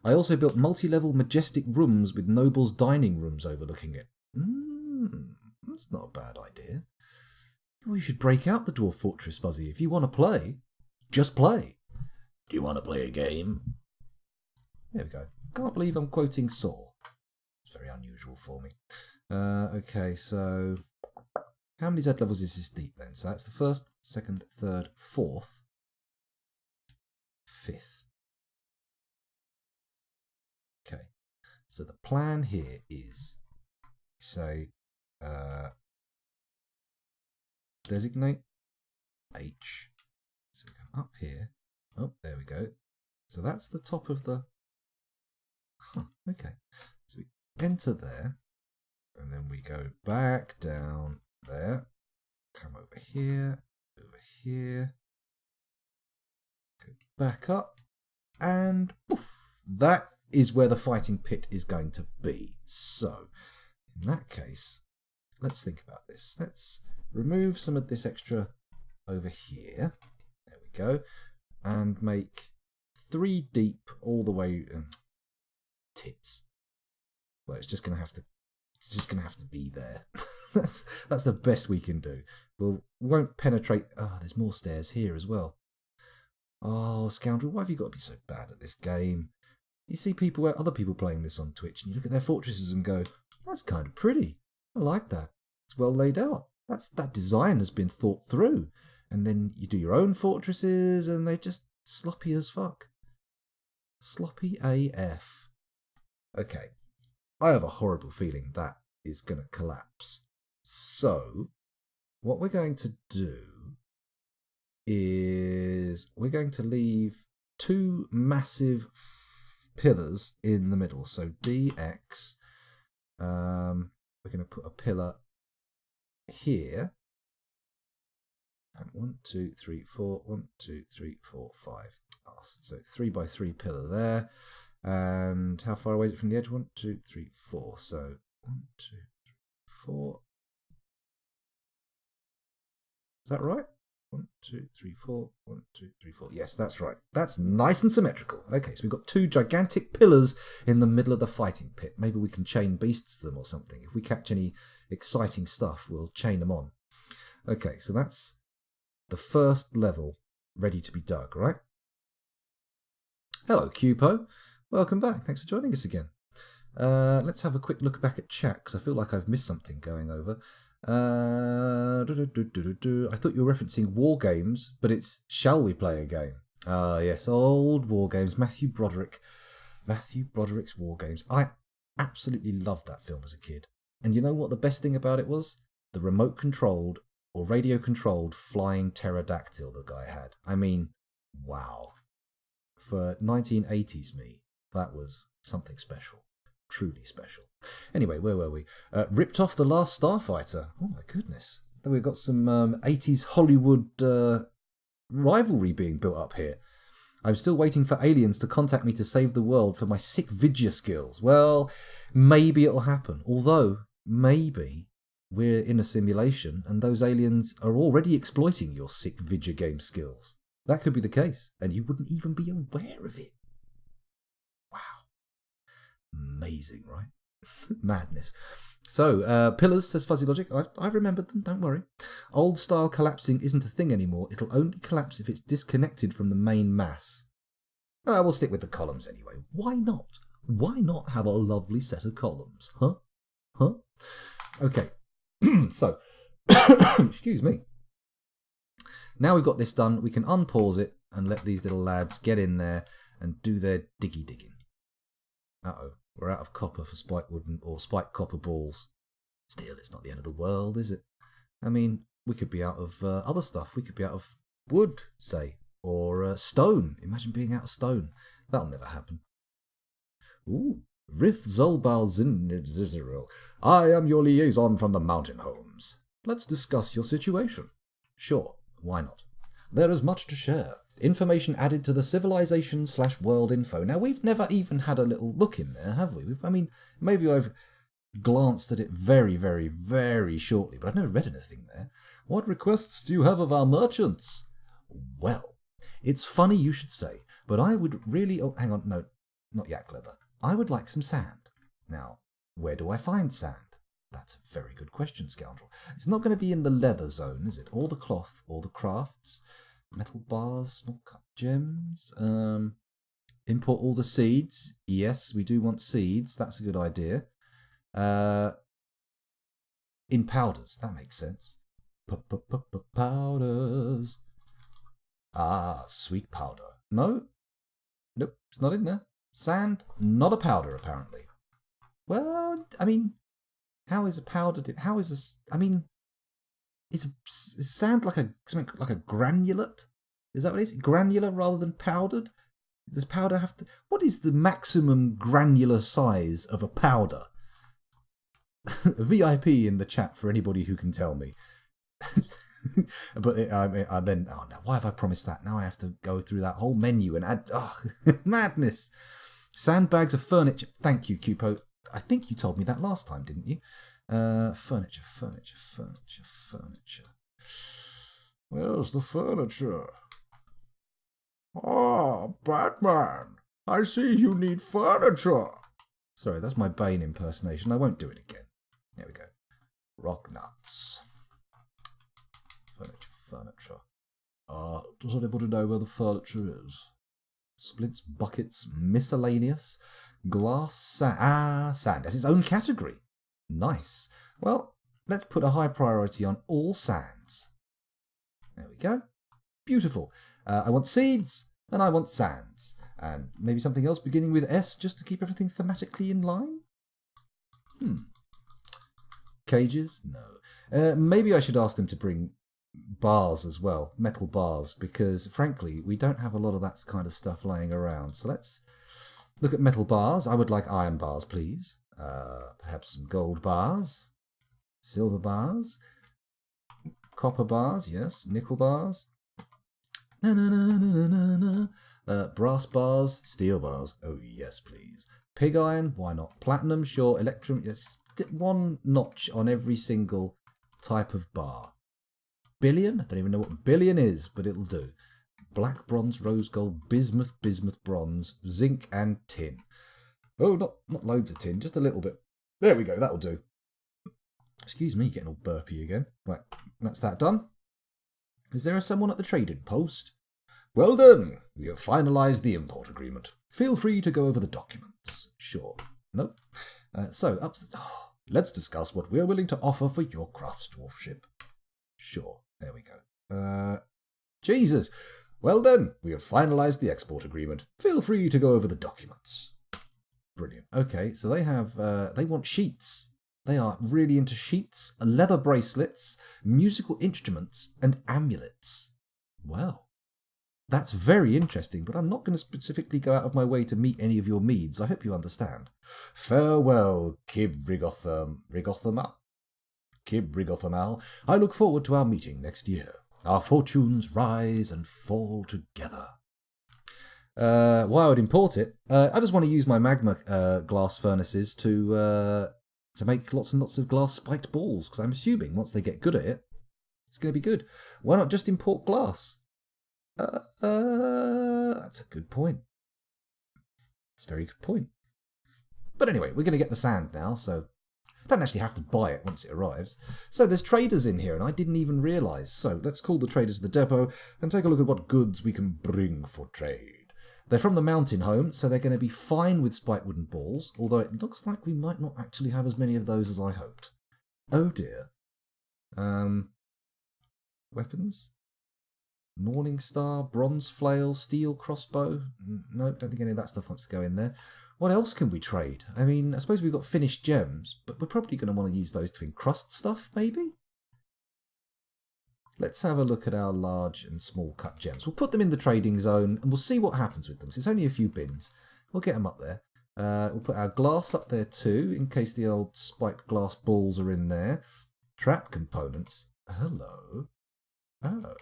I also built multi-level majestic rooms with nobles' dining rooms overlooking it. That's not a bad idea. Well, you should break out the Dwarf Fortress, Fuzzy. If you want to play, just play. Do you want to play a game? There we go. Can't believe I'm quoting Saw. It's very unusual for me. Okay, so how many Z levels is this deep then? So that's the first, second, third, fourth, fifth. Okay, so the plan here is, say, designate H. So we come up here. Oh, there we go. So that's the top of the... okay. So we enter there, and then we go back down there, come over here, go back up, and poof, that is where the fighting pit is going to be. So, in that case, let's think about this. Let's remove some of this extra over here. There we go. And make 3 deep all the way. Tits. Well, it's just gonna have to be there. that's the best we can do. We won't penetrate. Oh, there's more stairs here as well. Oh, scoundrel! Why have you got to be so bad at this game? You see other people playing this on Twitch, and you look at their fortresses and go, "That's kind of pretty. I like that. It's well laid out. That design has been thought through." And then you do your own fortresses, and they're just sloppy as fuck. Sloppy AF. Okay, I have a horrible feeling that is going to collapse. So, what we're going to do is we're going to leave 2 massive pillars in the middle. So DX, we're going to put a pillar here. And 1, 2, 3, 4. 1, 2, 3, 4, 5. So 3 by 3 pillar there. And how far away is it from the edge? 1, 2, 3, 4. So 1, 2, 3, 4. Is that right? 1, 2, 3, 4. 1, 2, 3, 4. Yes, that's right. That's nice and symmetrical. Okay, so we've got 2 gigantic pillars in the middle of the fighting pit. Maybe we can chain beasts to them or something. If we catch any exciting stuff, we'll chain them on. Okay, so that's the first level ready to be dug, right? Hello, Cupo. Welcome back. Thanks for joining us again. Let's have a quick look back at chat, because I feel like I've missed something going over. I thought you were referencing War Games, but it's Shall We Play a Game? Yes, old War Games. Matthew Broderick's War Games. I absolutely loved that film as a kid. And you know what the best thing about it was? The remote-controlled or radio-controlled flying pterodactyl the guy had. I mean, wow. For 1980s me, that was something special. Truly special. Anyway, where were we? Ripped off The Last Starfighter. Oh my goodness. Then we've got some 80s Hollywood rivalry being built up here. I'm still waiting for aliens to contact me to save the world for my sick vidya skills. Well, maybe it'll happen. Although, maybe we're in a simulation and those aliens are already exploiting your sick vidya game skills. That could be the case, and you wouldn't even be aware of it. Wow. Amazing, right? Madness. So, pillars, says Fuzzy Logic. I've remembered them, don't worry. Old style collapsing isn't a thing anymore. It'll only collapse if it's disconnected from the main mass. We'll stick with the columns anyway. Why not? Why not have a lovely set of columns? Huh? Okay. So, excuse me. Now we've got this done, we can unpause it and let these little lads get in there and do their digging. Uh-oh, we're out of copper for spike wood or spike copper balls. Still, it's not the end of the world, is it? I mean, we could be out of other stuff. We could be out of wood, say, or stone. Imagine being out of stone. That'll never happen. Ooh, Rith Zolbalzin. I am your liaison from the mountain homes. Let's discuss your situation. Sure, why not? There is much to share. Information added to the civilization/world info. Now, we've never even had a little look in there, have we? Maybe I've glanced at it very, very, very shortly, but I've never read anything there. What requests do you have of our merchants? Well, it's funny you should say, but I would really... Oh, hang on, no, not yak leather. I would like some sand. Now, where do I find sand? That's a very good question, scoundrel. It's not going to be in the leather zone, is it? Or the cloth, or the crafts, metal bars, small cut gems. Import all the seeds. Yes, we do want seeds. That's a good idea. In powders, that makes sense. Powders. Ah, sweet powder. No? Nope, it's not in there. Sand, not a powder, apparently. Well, I mean, how is a powder... How is a... I mean, is sand like a granulate? Is that what it is? Granular rather than powdered? Does powder have to... What is the maximum granular size of a powder? VIP in the chat for anybody who can tell me. But then, oh no, why have I promised that? Now I have to go through that whole menu and add... Oh, madness. Sandbags of furniture. Thank you, Cupo. I think you told me that last time, didn't you? Furniture. Where's the furniture? Ah, Batman. I see you need furniture. Sorry, that's my Bane impersonation. I won't do it again. There we go. Rock nuts. Furniture. Does anybody know where the furniture is? Splints, buckets, miscellaneous, glass, sand has its own category. Nice. Well, let's put a high priority on all sands. There we go. Beautiful. I want seeds and I want sands. And maybe something else beginning with S just to keep everything thematically in line? Cages? No. Maybe I should ask them to bring bars as well, metal bars, because frankly we don't have a lot of that kind of stuff laying around. So let's look at metal bars. I would like iron bars, please. Perhaps some gold bars, silver bars, copper bars, yes, nickel bars, brass bars, steel bars, oh yes please, pig iron, why not, platinum, sure, electrum, yes, get one notch on every single type of bar. Billion? I don't even know what billion is, but it'll do. Black bronze, rose gold, bismuth bronze, zinc and tin. Oh, not loads of tin, just a little bit. There we go, that'll do. Excuse me, getting all burpy again. Right, that's that done. Is there someone at the trading post? Well done, we have finalised the import agreement. Feel free to go over the documents. Sure. Nope. Let's discuss what we're willing to offer for your craft dwarfship. Sure. There we go. Jesus. Well done. We have finalised the export agreement. Feel free to go over the documents. Brilliant. Okay, so they want sheets. They are really into sheets, leather bracelets, musical instruments, and amulets. Well, that's very interesting, but I'm not going to specifically go out of my way to meet any of your needs. I hope you understand. Farewell, Kib Rigothamal. I look forward to our meeting next year. Our fortunes rise and fall together. Why I would import it? I just want to use my magma glass furnaces to make lots and lots of glass spiked balls, because I'm assuming once they get good at it, it's going to be good. Why not just import glass? That's a good point. That's a very good point. But anyway, we're going to get the sand now, so don't actually have to buy it once it arrives. So there's traders in here, and I didn't even realise. So let's call the traders to the depot and take a look at what goods we can bring for trade. They're from the mountain home, so they're going to be fine with spiked wooden balls, although it looks like we might not actually have as many of those as I hoped. Oh dear. Weapons? Morning Star, bronze flail, steel crossbow. No, don't think any of that stuff wants to go in there. What else can we trade? I mean, I suppose we've got finished gems, but we're probably going to want to use those to encrust stuff, maybe? Let's have a look at our large and small cut gems. We'll put them in the trading zone, and we'll see what happens with them. So it's only a few bins. We'll get them up there. We'll put our glass up there too, in case the old spiked glass balls are in there. Trap components. Hello. Oh.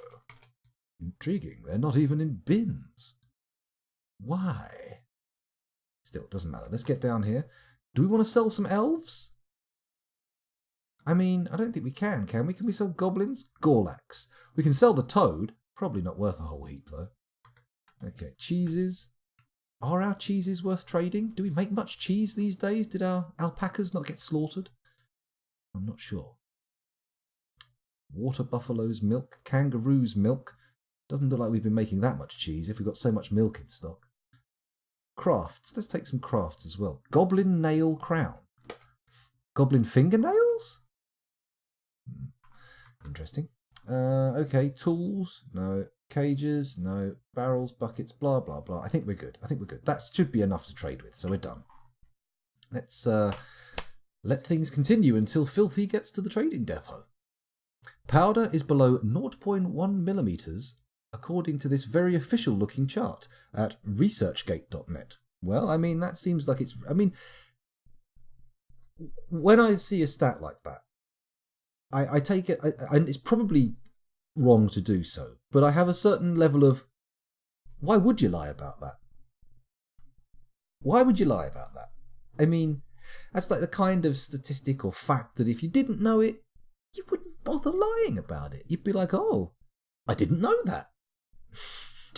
Intriguing. They're not even in bins. Why? Still, it doesn't matter. Let's get down here. Do we want to sell some elves? I mean, I don't think we can we? Can we sell goblins? Gorlax. We can sell the toad. Probably not worth a whole heap, though. Okay, cheeses. Are our cheeses worth trading? Do we make much cheese these days? Did our alpacas not get slaughtered? I'm not sure. Water buffalo's milk. Kangaroo's milk. Doesn't look like we've been making that much cheese if we've got so much milk in stock. Crafts. Let's take some crafts as well. Goblin nail crown. Goblin fingernails? Interesting. Okay, tools. No. Cages. No. Barrels, buckets, blah, blah, blah. I think we're good. That should be enough to trade with, so we're done. Let's let things continue until Filthy gets to the trading depot. Powder is below 0.1 millimeters, according to this very official-looking chart at researchgate.net. Well, I mean, that seems like it's... I mean, when I see a stat like that, I take it... and it's probably wrong to do so, but I have a certain level of... Why would you lie about that? Why would you lie about that? I mean, that's like the kind of statistic or fact that if you didn't know it, you wouldn't bother lying about it. You'd be like, oh, I didn't know that.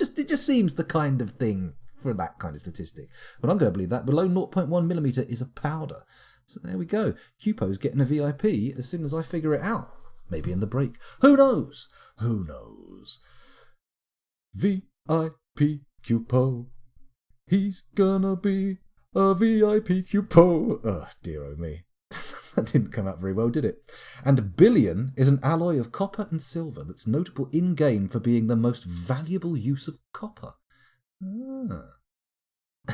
It just seems the kind of thing for that kind of statistic. But I'm going to believe that below 0.1 millimeter is a powder. So there we go. Cupo's getting a VIP as soon as I figure it out. Maybe in the break. Who knows? Who knows? VIP Cupo. He's gonna be a VIP Cupo. Oh, dear oh me. That didn't come out very well, did it? And billion is an alloy of copper and silver that's notable in-game for being the most valuable use of copper.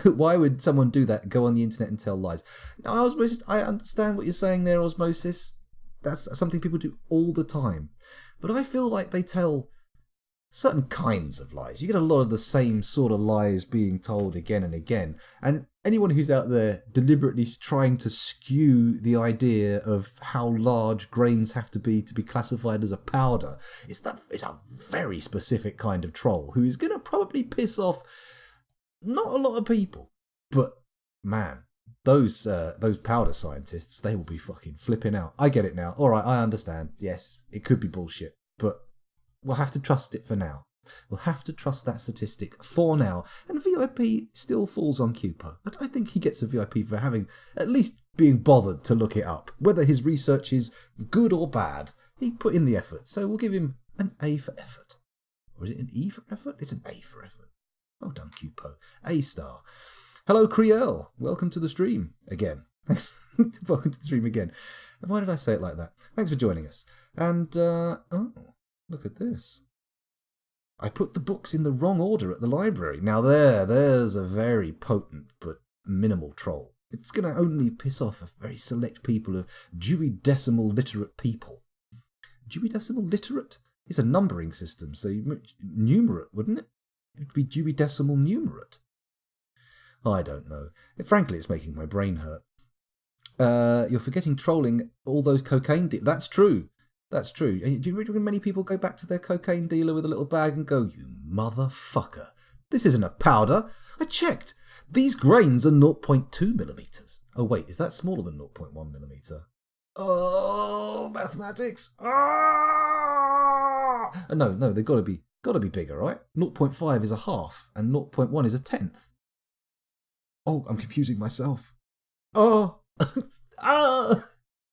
Why would someone do that? Go on the internet and tell lies? No, Osmosis, I understand what you're saying there, Osmosis. That's something people do all the time. But I feel like they tell certain kinds of lies. You get a lot of the same sort of lies being told again and again. And anyone who's out there deliberately trying to skew the idea of how large grains have to be classified as a powder, it's a very specific kind of troll who is going to probably piss off not a lot of people. But man, those powder scientists, they will be fucking flipping out. I get it now. All right, I understand. Yes, it could be bullshit, but we'll have to trust it for now. We'll have to trust that statistic for now. And VIP still falls on Cupo. But I think he gets a VIP for having at least being bothered to look it up. Whether his research is good or bad, he put in the effort. So we'll give him an A for effort. Or is it an E for effort? It's an A for effort. Well done, Cupo. A star. Hello, Criel. Welcome to the stream again. Welcome to the stream again. Why did I say it like that? Thanks for joining us. And, oh, look at this. I put the books in the wrong order at the library. Now there's a very potent but minimal troll. It's going to only piss off a very select people of Dewey Decimal Literate people. Dewey Decimal Literate? It's a numbering system, so numerate, wouldn't it? It would be Dewey Decimal Numerate. I don't know. Frankly, it's making my brain hurt. You're forgetting trolling all those cocaine That's true. That's true. Do you reckon many people go back to their cocaine dealer with a little bag and go, you motherfucker, this isn't a powder. I checked. These grains are 0.2 millimeters. Oh, wait, is that smaller than 0.1 millimeter? Oh, mathematics. No, they've got to be bigger, right? 0.5 is a half and 0.1 is a tenth. Oh, I'm confusing myself. Oh,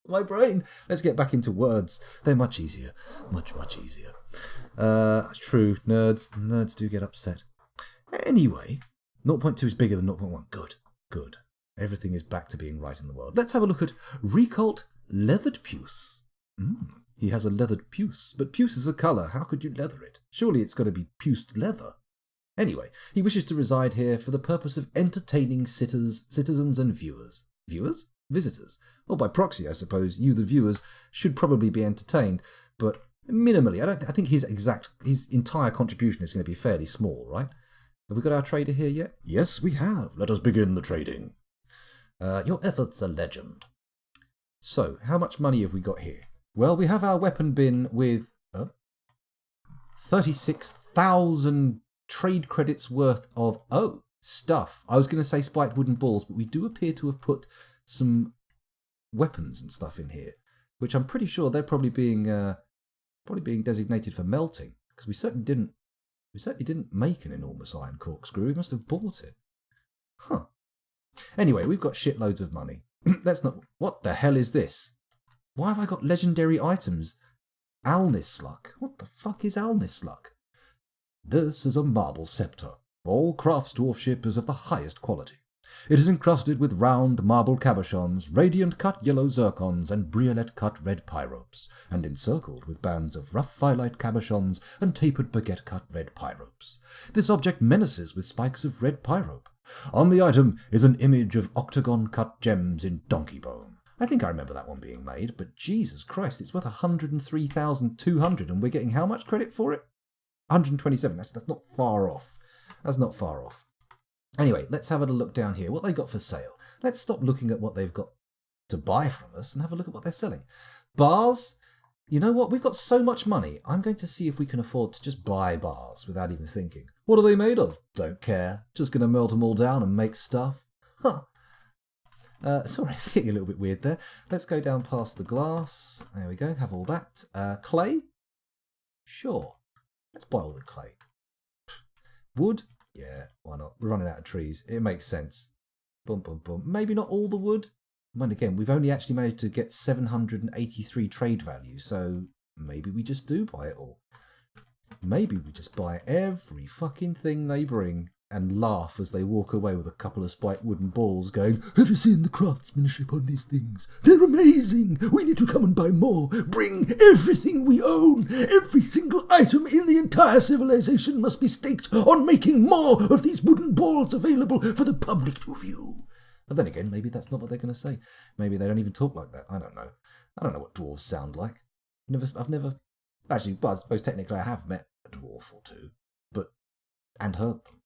my brain. Let's get back into words. They're much easier. Much, much easier. True, nerds do get upset. Anyway, 0.2 is bigger than 0.1. Good. Everything is back to being right in the world. Let's have a look at Recolt Leathered Puce. He has a leathered puce, but puce is a colour. How could you leather it? Surely it's got to be puced leather. Anyway, he wishes to reside here for the purpose of entertaining citizens and viewers. Viewers? Visitors. Well, by proxy, I suppose, you, the viewers, should probably be entertained, but minimally. I think his entire contribution is going to be fairly small, right? Have we got our trader here yet? Yes, we have. Let us begin the trading. Your efforts are legend. So, how much money have we got here? Well, we have our weapon bin with 36,000 trade credits worth of, stuff. I was going to say spiked wooden balls, but we do appear to have put some weapons and stuff in here, which I'm pretty sure they're probably being designated for melting, because we certainly didn't make an enormous iron corkscrew. We must have bought it. Huh. Anyway, we've got shitloads of money. Let's not... What the hell is this? Why have I got legendary items? Alnisluck. What the fuck is Alnisluck? This is a marble scepter. All crafts dwarfship is of the highest quality. It is encrusted with round marble cabochons, radiant cut yellow zircons, and briolette cut red pyropes, and encircled with bands of rough phyllite cabochons and tapered baguette cut red pyropes. This object menaces with spikes of red pyrope. On the item is an image of octagon-cut gems in donkey bone. I think I remember that one being made, but Jesus Christ, it's worth 103,200, and we're getting how much credit for it? 127. That's not far off. That's not far off. Anyway, let's have a look down here. What they got for sale. Let's stop looking at what they've got to buy from us and have a look at what they're selling. Bars. You know what? We've got so much money. I'm going to see if we can afford to just buy bars without even thinking. What are they made of? Don't care. Just going to melt them all down and make stuff. Huh. Sorry, it's getting a little bit weird there. Let's go down past the glass. There we go. Have all that. Clay? Sure. Let's buy all the clay. Wood? Yeah, why not? We're running out of trees. It makes sense. Boom, boom, boom. Maybe not all the wood. But again, we've only actually managed to get 783 trade value, so maybe we just do buy it all. Maybe we just buy every fucking thing they bring and laugh as they walk away with a couple of spiked wooden balls going, "Have you seen the craftsmanship on these things? They're amazing! We need to come and buy more! Bring everything we own! Every single item in the entire civilization must be staked on making more of these wooden balls available for the public to view!" But then again, maybe that's not what they're going to say. Maybe they don't even talk like that. I don't know. I don't know what dwarves sound like. I've never... Actually, well, I suppose technically I have met a dwarf or two, and heard them.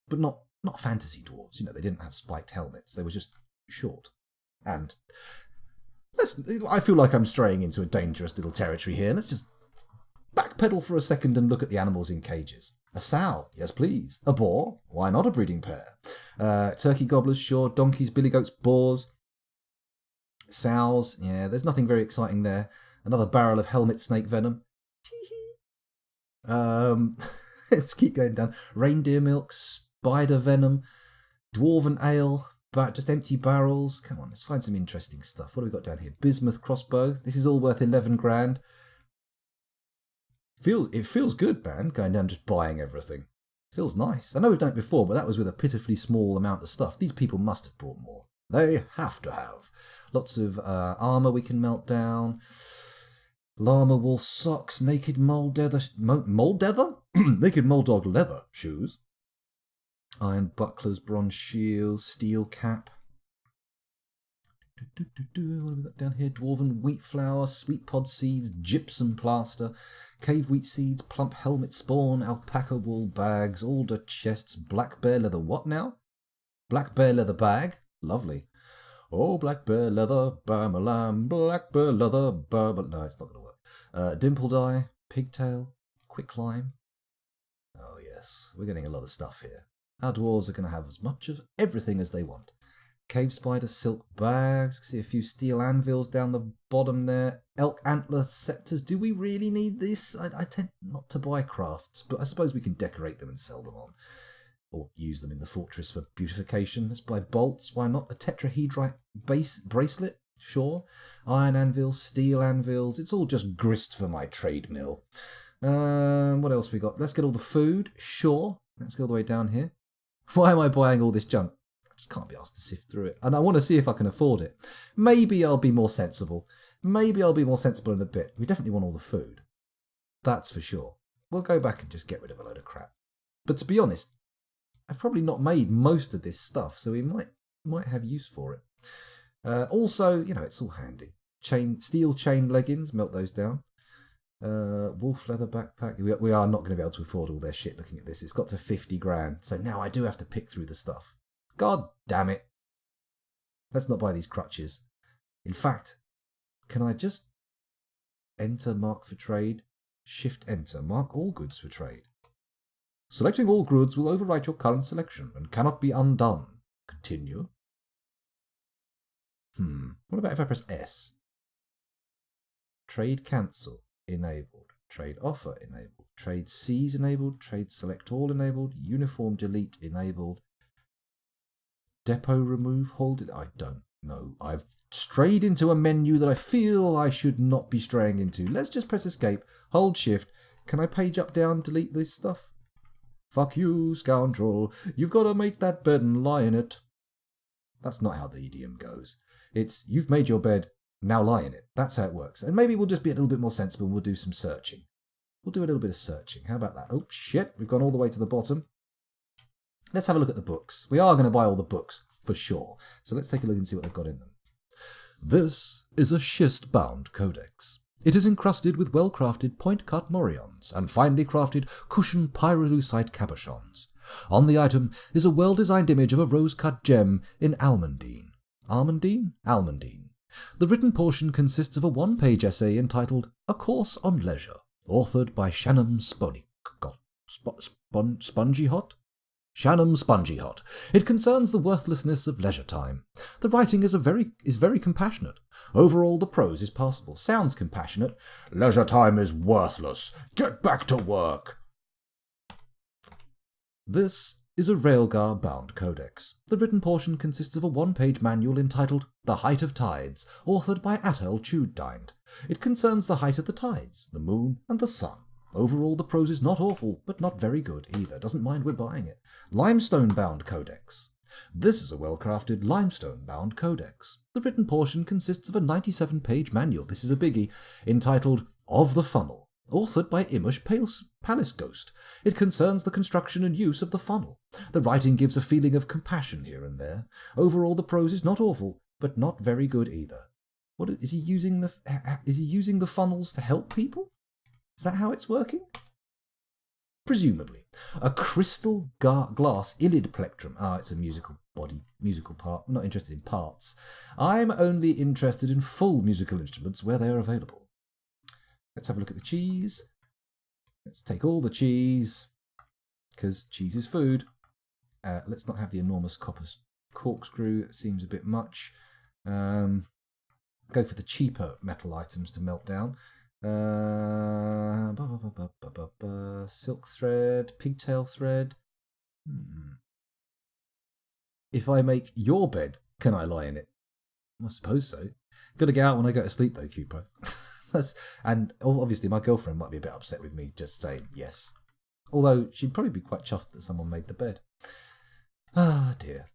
But not fantasy dwarves. You know, they didn't have spiked helmets. They were just short. And I feel like I'm straying into a dangerous little territory here. Let's just backpedal for a second and look at the animals in cages. A sow, yes please. A boar, why not a breeding pair? Turkey gobblers, sure. Donkeys, billy goats, boars. Sows, yeah, there's nothing very exciting there. Another barrel of helmet snake venom. Let's keep going down. Reindeer milk, spider venom, dwarven ale, but just empty barrels. Come on, let's find some interesting stuff. What have we got down here? Bismuth crossbow. This is all worth 11 grand. It feels good, man, going down just buying everything. Feels nice. I know we've done it before, but that was with a pitifully small amount of stuff. These people must have bought more. They have to have. Lots of armour we can melt down. Llama wool socks, naked mole leather... Mole leather? Naked mole dog leather shoes. Iron bucklers, bronze shields, steel cap. What have we got down here? Dwarven wheat flour, sweet pod seeds, gypsum plaster, cave wheat seeds, plump helmet spawn, alpaca wool bags, alder chests, black bear leather. What now? Black bear leather bag? Lovely. Oh, black bear leather, bam-a-lam, black bear leather, bam. No, it's not going to work. Dimple dye, pigtail, quick lime. Oh, yes, we're getting a lot of stuff here. Our dwarves are going to have as much of everything as they want. Cave spider silk bags. See a few steel anvils down the bottom there. Elk antler scepters. Do we really need this? I tend not to buy crafts, but I suppose we can decorate them and sell them on. Or use them in the fortress for beautification. Let's buy bolts. Why not? A tetrahedrite base bracelet. Sure. Iron anvils, steel anvils. It's all just grist for my trade mill. What else we got? Let's get all the food. Sure. Let's go all the way down here. Why am I buying all this junk? I just can't be asked to sift through it. And I want to see if I can afford it. Maybe I'll be more sensible. Maybe I'll be more sensible in a bit. We definitely want all the food. That's for sure. We'll go back and just get rid of a load of crap. But to be honest, I've probably not made most of this stuff, so we might have use for it. Also, you know, it's all handy. Steel chain leggings, melt those down. Wolf leather backpack. We are not going to be able to afford all their shit looking at this. It's got to 50 grand. So now I do have to pick through the stuff. God damn it. Let's not buy these crutches. In fact, can I just enter mark for trade? Shift enter. Mark all goods for trade. Selecting all goods will overwrite your current selection and cannot be undone. Continue. What about if I press S? Trade cancel enabled. Trade offer enabled. Trade seize enabled. Trade select all enabled. Uniform delete enabled. Depot remove hold it. I don't know. I've strayed into a menu that I feel I should not be straying into. Let's just press escape. Hold shift. Can I page up down delete this stuff? Fuck you, scoundrel. You've got to make that bed and lie in it. That's not how the idiom goes. It's, you've made your bed, now lie in it. That's how it works. And maybe we'll just be a little bit more sensible and we'll do some searching. We'll do a little bit of searching. How about that? Oh, shit. We've gone all the way to the bottom. Let's have a look at the books. We are going to buy all the books, for sure. So let's take a look and see what they've got in them. This is a schist-bound codex. It is encrusted with well-crafted point-cut morions and finely crafted cushioned pyrolusite cabochons. On the item is a well-designed image of a rose-cut gem in almandine. Almandine. The written portion consists of a one-page essay entitled A Course on Leisure, authored by Shannon Spongyhot. It concerns the worthlessness of leisure time. The writing is very compassionate. Overall, the prose is passable. Sounds compassionate. Leisure time is worthless. Get back to work. This is a Railgar-bound codex. The written portion consists of a one-page manual entitled The Height of Tides, authored by Atel Tudedynd. It concerns the height of the tides, the moon, and the sun. Overall, the prose is not awful, but not very good either. Doesn't mind we're buying it. Limestone-bound codex. This is a well-crafted limestone-bound codex. The written portion consists of a 97-page manual, this is a biggie, entitled Of the Funnel, authored by Imush Palace Ghost. It concerns the construction and use of the funnel. The writing gives a feeling of compassion here and there. Overall, the prose is not awful, but not very good either. What is he using the funnels to help people? Is that how it's working? Presumably. A crystal glass illid plectrum. It's a musical part. I'm not interested in parts. I'm only interested in full musical instruments where they are available. Let's have a look at the cheese. Let's take all the cheese, because cheese is food. Let's not have the enormous copper corkscrew. It seems a bit much. Go for the cheaper metal items to melt down. Silk thread, pigtail thread. If I make your bed, can I lie in it? I suppose so. Got to get out when I go to sleep though, Cooper. And obviously my girlfriend might be a bit upset with me just saying yes. Although she'd probably be quite chuffed that someone made the bed. Ah dear.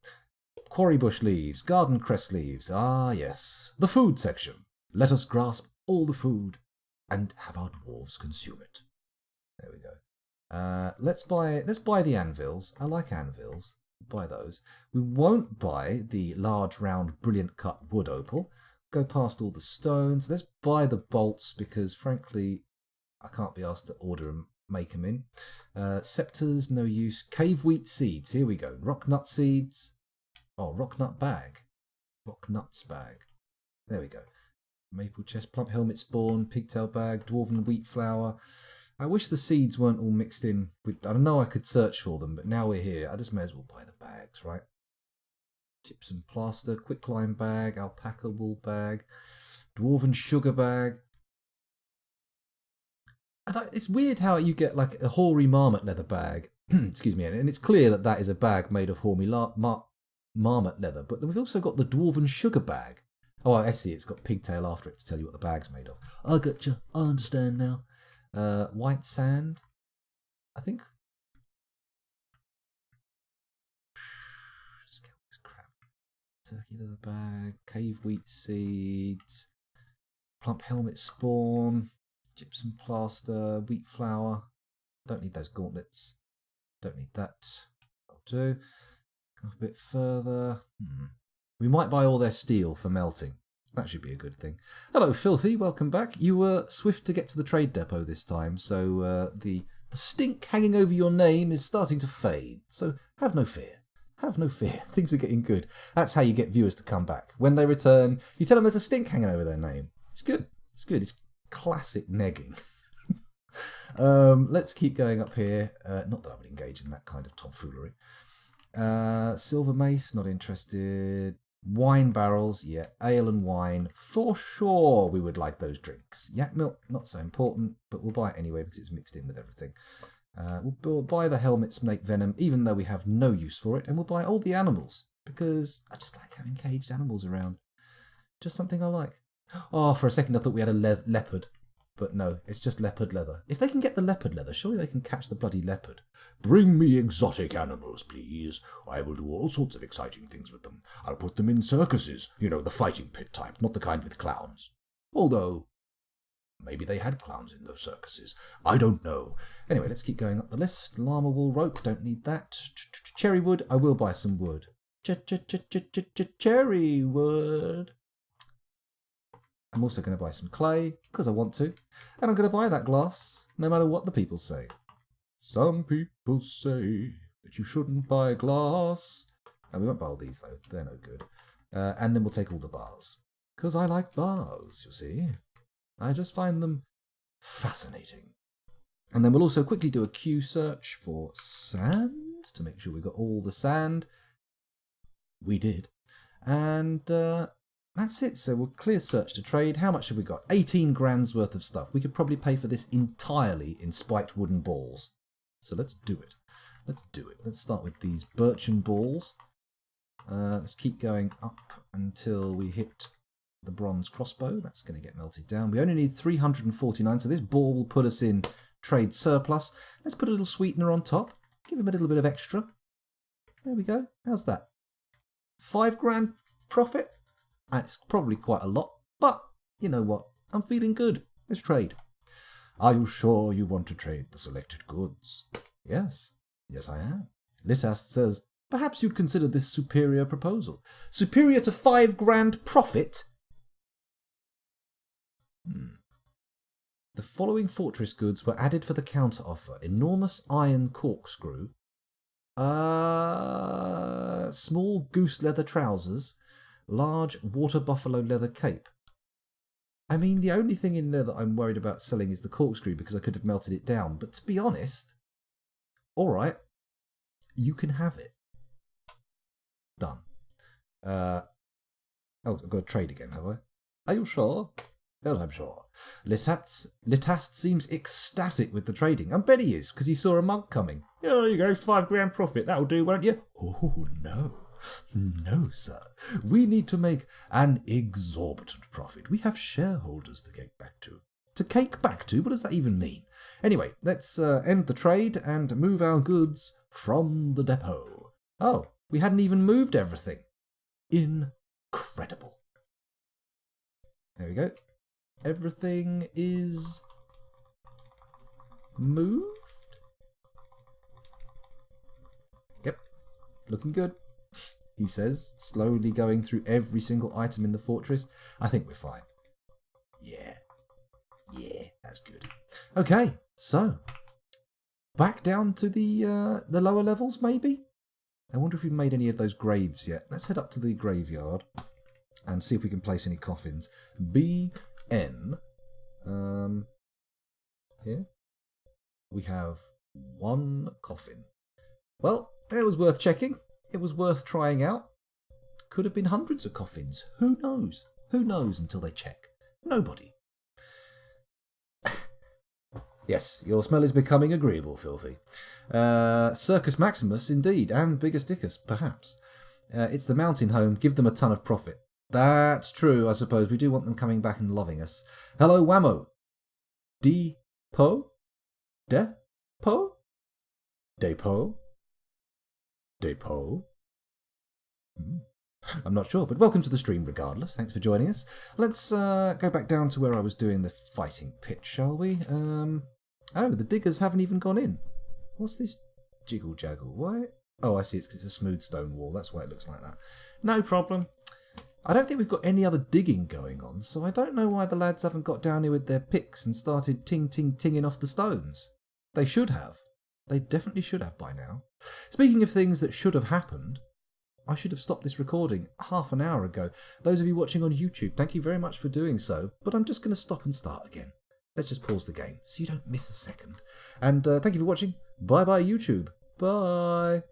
Quarry bush leaves, garden cress leaves. Ah yes. The food section. Let us grasp all the food and have our dwarves consume it. There we go. Let's buy the anvils. I like anvils. Buy those. We won't buy the large, round, brilliant cut wood opal. Go past all the stones. Let's buy the bolts because, frankly, I can't be asked to order and make them in. Scepters, no use. Cave wheat seeds. Here we go. Rock nut seeds. Oh, rock nut bag. Rock nuts bag. There we go. Maple chest, plump helmet spawn, pigtail bag, dwarven wheat flour. I wish the seeds weren't all mixed in with... I know I could search for them, but now we're here. I just may as well buy the bags, right? Gypsum plaster, quicklime bag, alpaca wool bag, dwarven sugar bag. And it's weird how you get like a hoary marmot leather bag. Excuse me, and it's clear that that is a bag made of hoary marmot leather. But we've also got the dwarven sugar bag. Oh, I see. It's got pigtail after it to tell you what the bag's made of. I gotcha. I understand now. White sand. I think. Turkey leather bag. Cave wheat seeds. Plump helmet spawn. Gypsum plaster. Wheat flour. Don't need those gauntlets. Don't need that. I'll do. Go a bit further. We might buy all their steel for melting. That should be a good thing. Hello, Filthy. Welcome back. You were swift to get to the trade depot this time, so the stink hanging over your name is starting to fade. So have no fear. Have no fear. Things are getting good. That's how you get viewers to come back. When they return, you tell them there's a stink hanging over their name. It's good. It's good. It's classic negging. Let's keep going up here. Not that I would engage in that kind of tomfoolery. Silver mace, not interested. Wine barrels, yeah. Ale and wine, for sure we would like those drinks. Yak milk, not so important, but we'll buy it anyway because it's mixed in with everything. We'll buy the helmet snake venom, even though we have no use for it, and we'll buy all the animals, because I just like having caged animals around. Just something I like. Oh, for a second I thought we had a leopard. But no, it's just leopard leather. If they can get the leopard leather, surely they can catch the bloody leopard. Bring me exotic animals, please. I will do all sorts of exciting things with them. I'll put them in circuses, the fighting pit type, not the kind with clowns. Although, maybe they had clowns in those circuses. I don't know. Anyway, let's keep going up the list. Llama wool rope, don't need that. Cherry wood, I will buy some wood. Cherry wood. I'm also going to buy some clay, because I want to. And I'm going to buy that glass, no matter what the people say. Some people say that you shouldn't buy glass. And we won't buy all these, though. They're no good. And then we'll take all the bars. Because I like bars, you see. I just find them fascinating. And then we'll also quickly do a Q search for sand, to make sure we got all the sand. We did. And that's it. So we'll clear search to trade. How much have we got? 18 grand's worth of stuff. We could probably pay for this entirely in spiked wooden balls. So let's do it. Let's do it. Let's start with these birchen balls. Let's keep going up until we hit the bronze crossbow. That's going to get melted down. We only need 349, so this ball will put us in trade surplus. Let's put a little sweetener on top. Give him a little bit of extra. There we go. How's that? 5 grand profit? It's probably quite a lot, but you know what? I'm feeling good. Let's trade. Are you sure you want to trade the selected goods? Yes. Yes, I am. Litast says, perhaps you'd consider this superior proposal. Superior to 5 grand profit? The following fortress goods were added for the counter offer. Enormous iron corkscrew. Small goose leather trousers. Large water buffalo leather cape. I mean, the only thing in there that I'm worried about selling is the corkscrew because I could have melted it down. But to be honest, alright, you can have it. Done. Oh, I've got to trade again, have I? Are you sure? Yes, I'm sure. Litast seems ecstatic with the trading. I bet he is, because he saw a mug coming. Yeah, you go, 5 grand profit. That'll do, won't you? Oh, no. No, sir. We need to make an exorbitant profit. We have shareholders to cake back to. To cake back to? What does that even mean? Anyway, let's end the trade and move our goods from the depot. Oh, we hadn't even moved everything. Incredible. There we go. Everything is moved. Yep. Looking good. He says, slowly going through every single item in the fortress. I think we're fine. Yeah, that's good. Okay, so back down to the lower levels, maybe? I wonder if we've made any of those graves yet. Let's head up to the graveyard and see if we can place any coffins. BN. Here. We have 1 coffin. Well, it was worth checking. It was worth trying out. Could have been hundreds of coffins. Who knows? Who knows until they check? Nobody. Yes, your smell is becoming agreeable, Filthy. Circus Maximus, indeed, and Bigger Stickers, perhaps. It's the mountain home. Give them a ton of profit. That's true, I suppose. We do want them coming back and loving us. Hello, Whammo. Depot? Depot? Depot? Depot? I'm not sure, but welcome to the stream regardless. Thanks for joining us. Let's go back down to where I was doing the fighting pit, shall we? Oh, the diggers haven't even gone in. What's this jiggle-jaggle? Why? Oh, I see. It's a smooth stone wall. That's why it looks like that. No problem. I don't think we've got any other digging going on, so I don't know why the lads haven't got down here with their picks and started ting-ting-tinging off the stones. They should have. They definitely should have by now. Speaking of things that should have happened, I should have stopped this recording half an hour ago. Those of you watching on YouTube, thank you very much for doing so, but I'm just going to stop and start again. Let's just pause the game so you don't miss a second. And thank you for watching. Bye-bye, YouTube. Bye.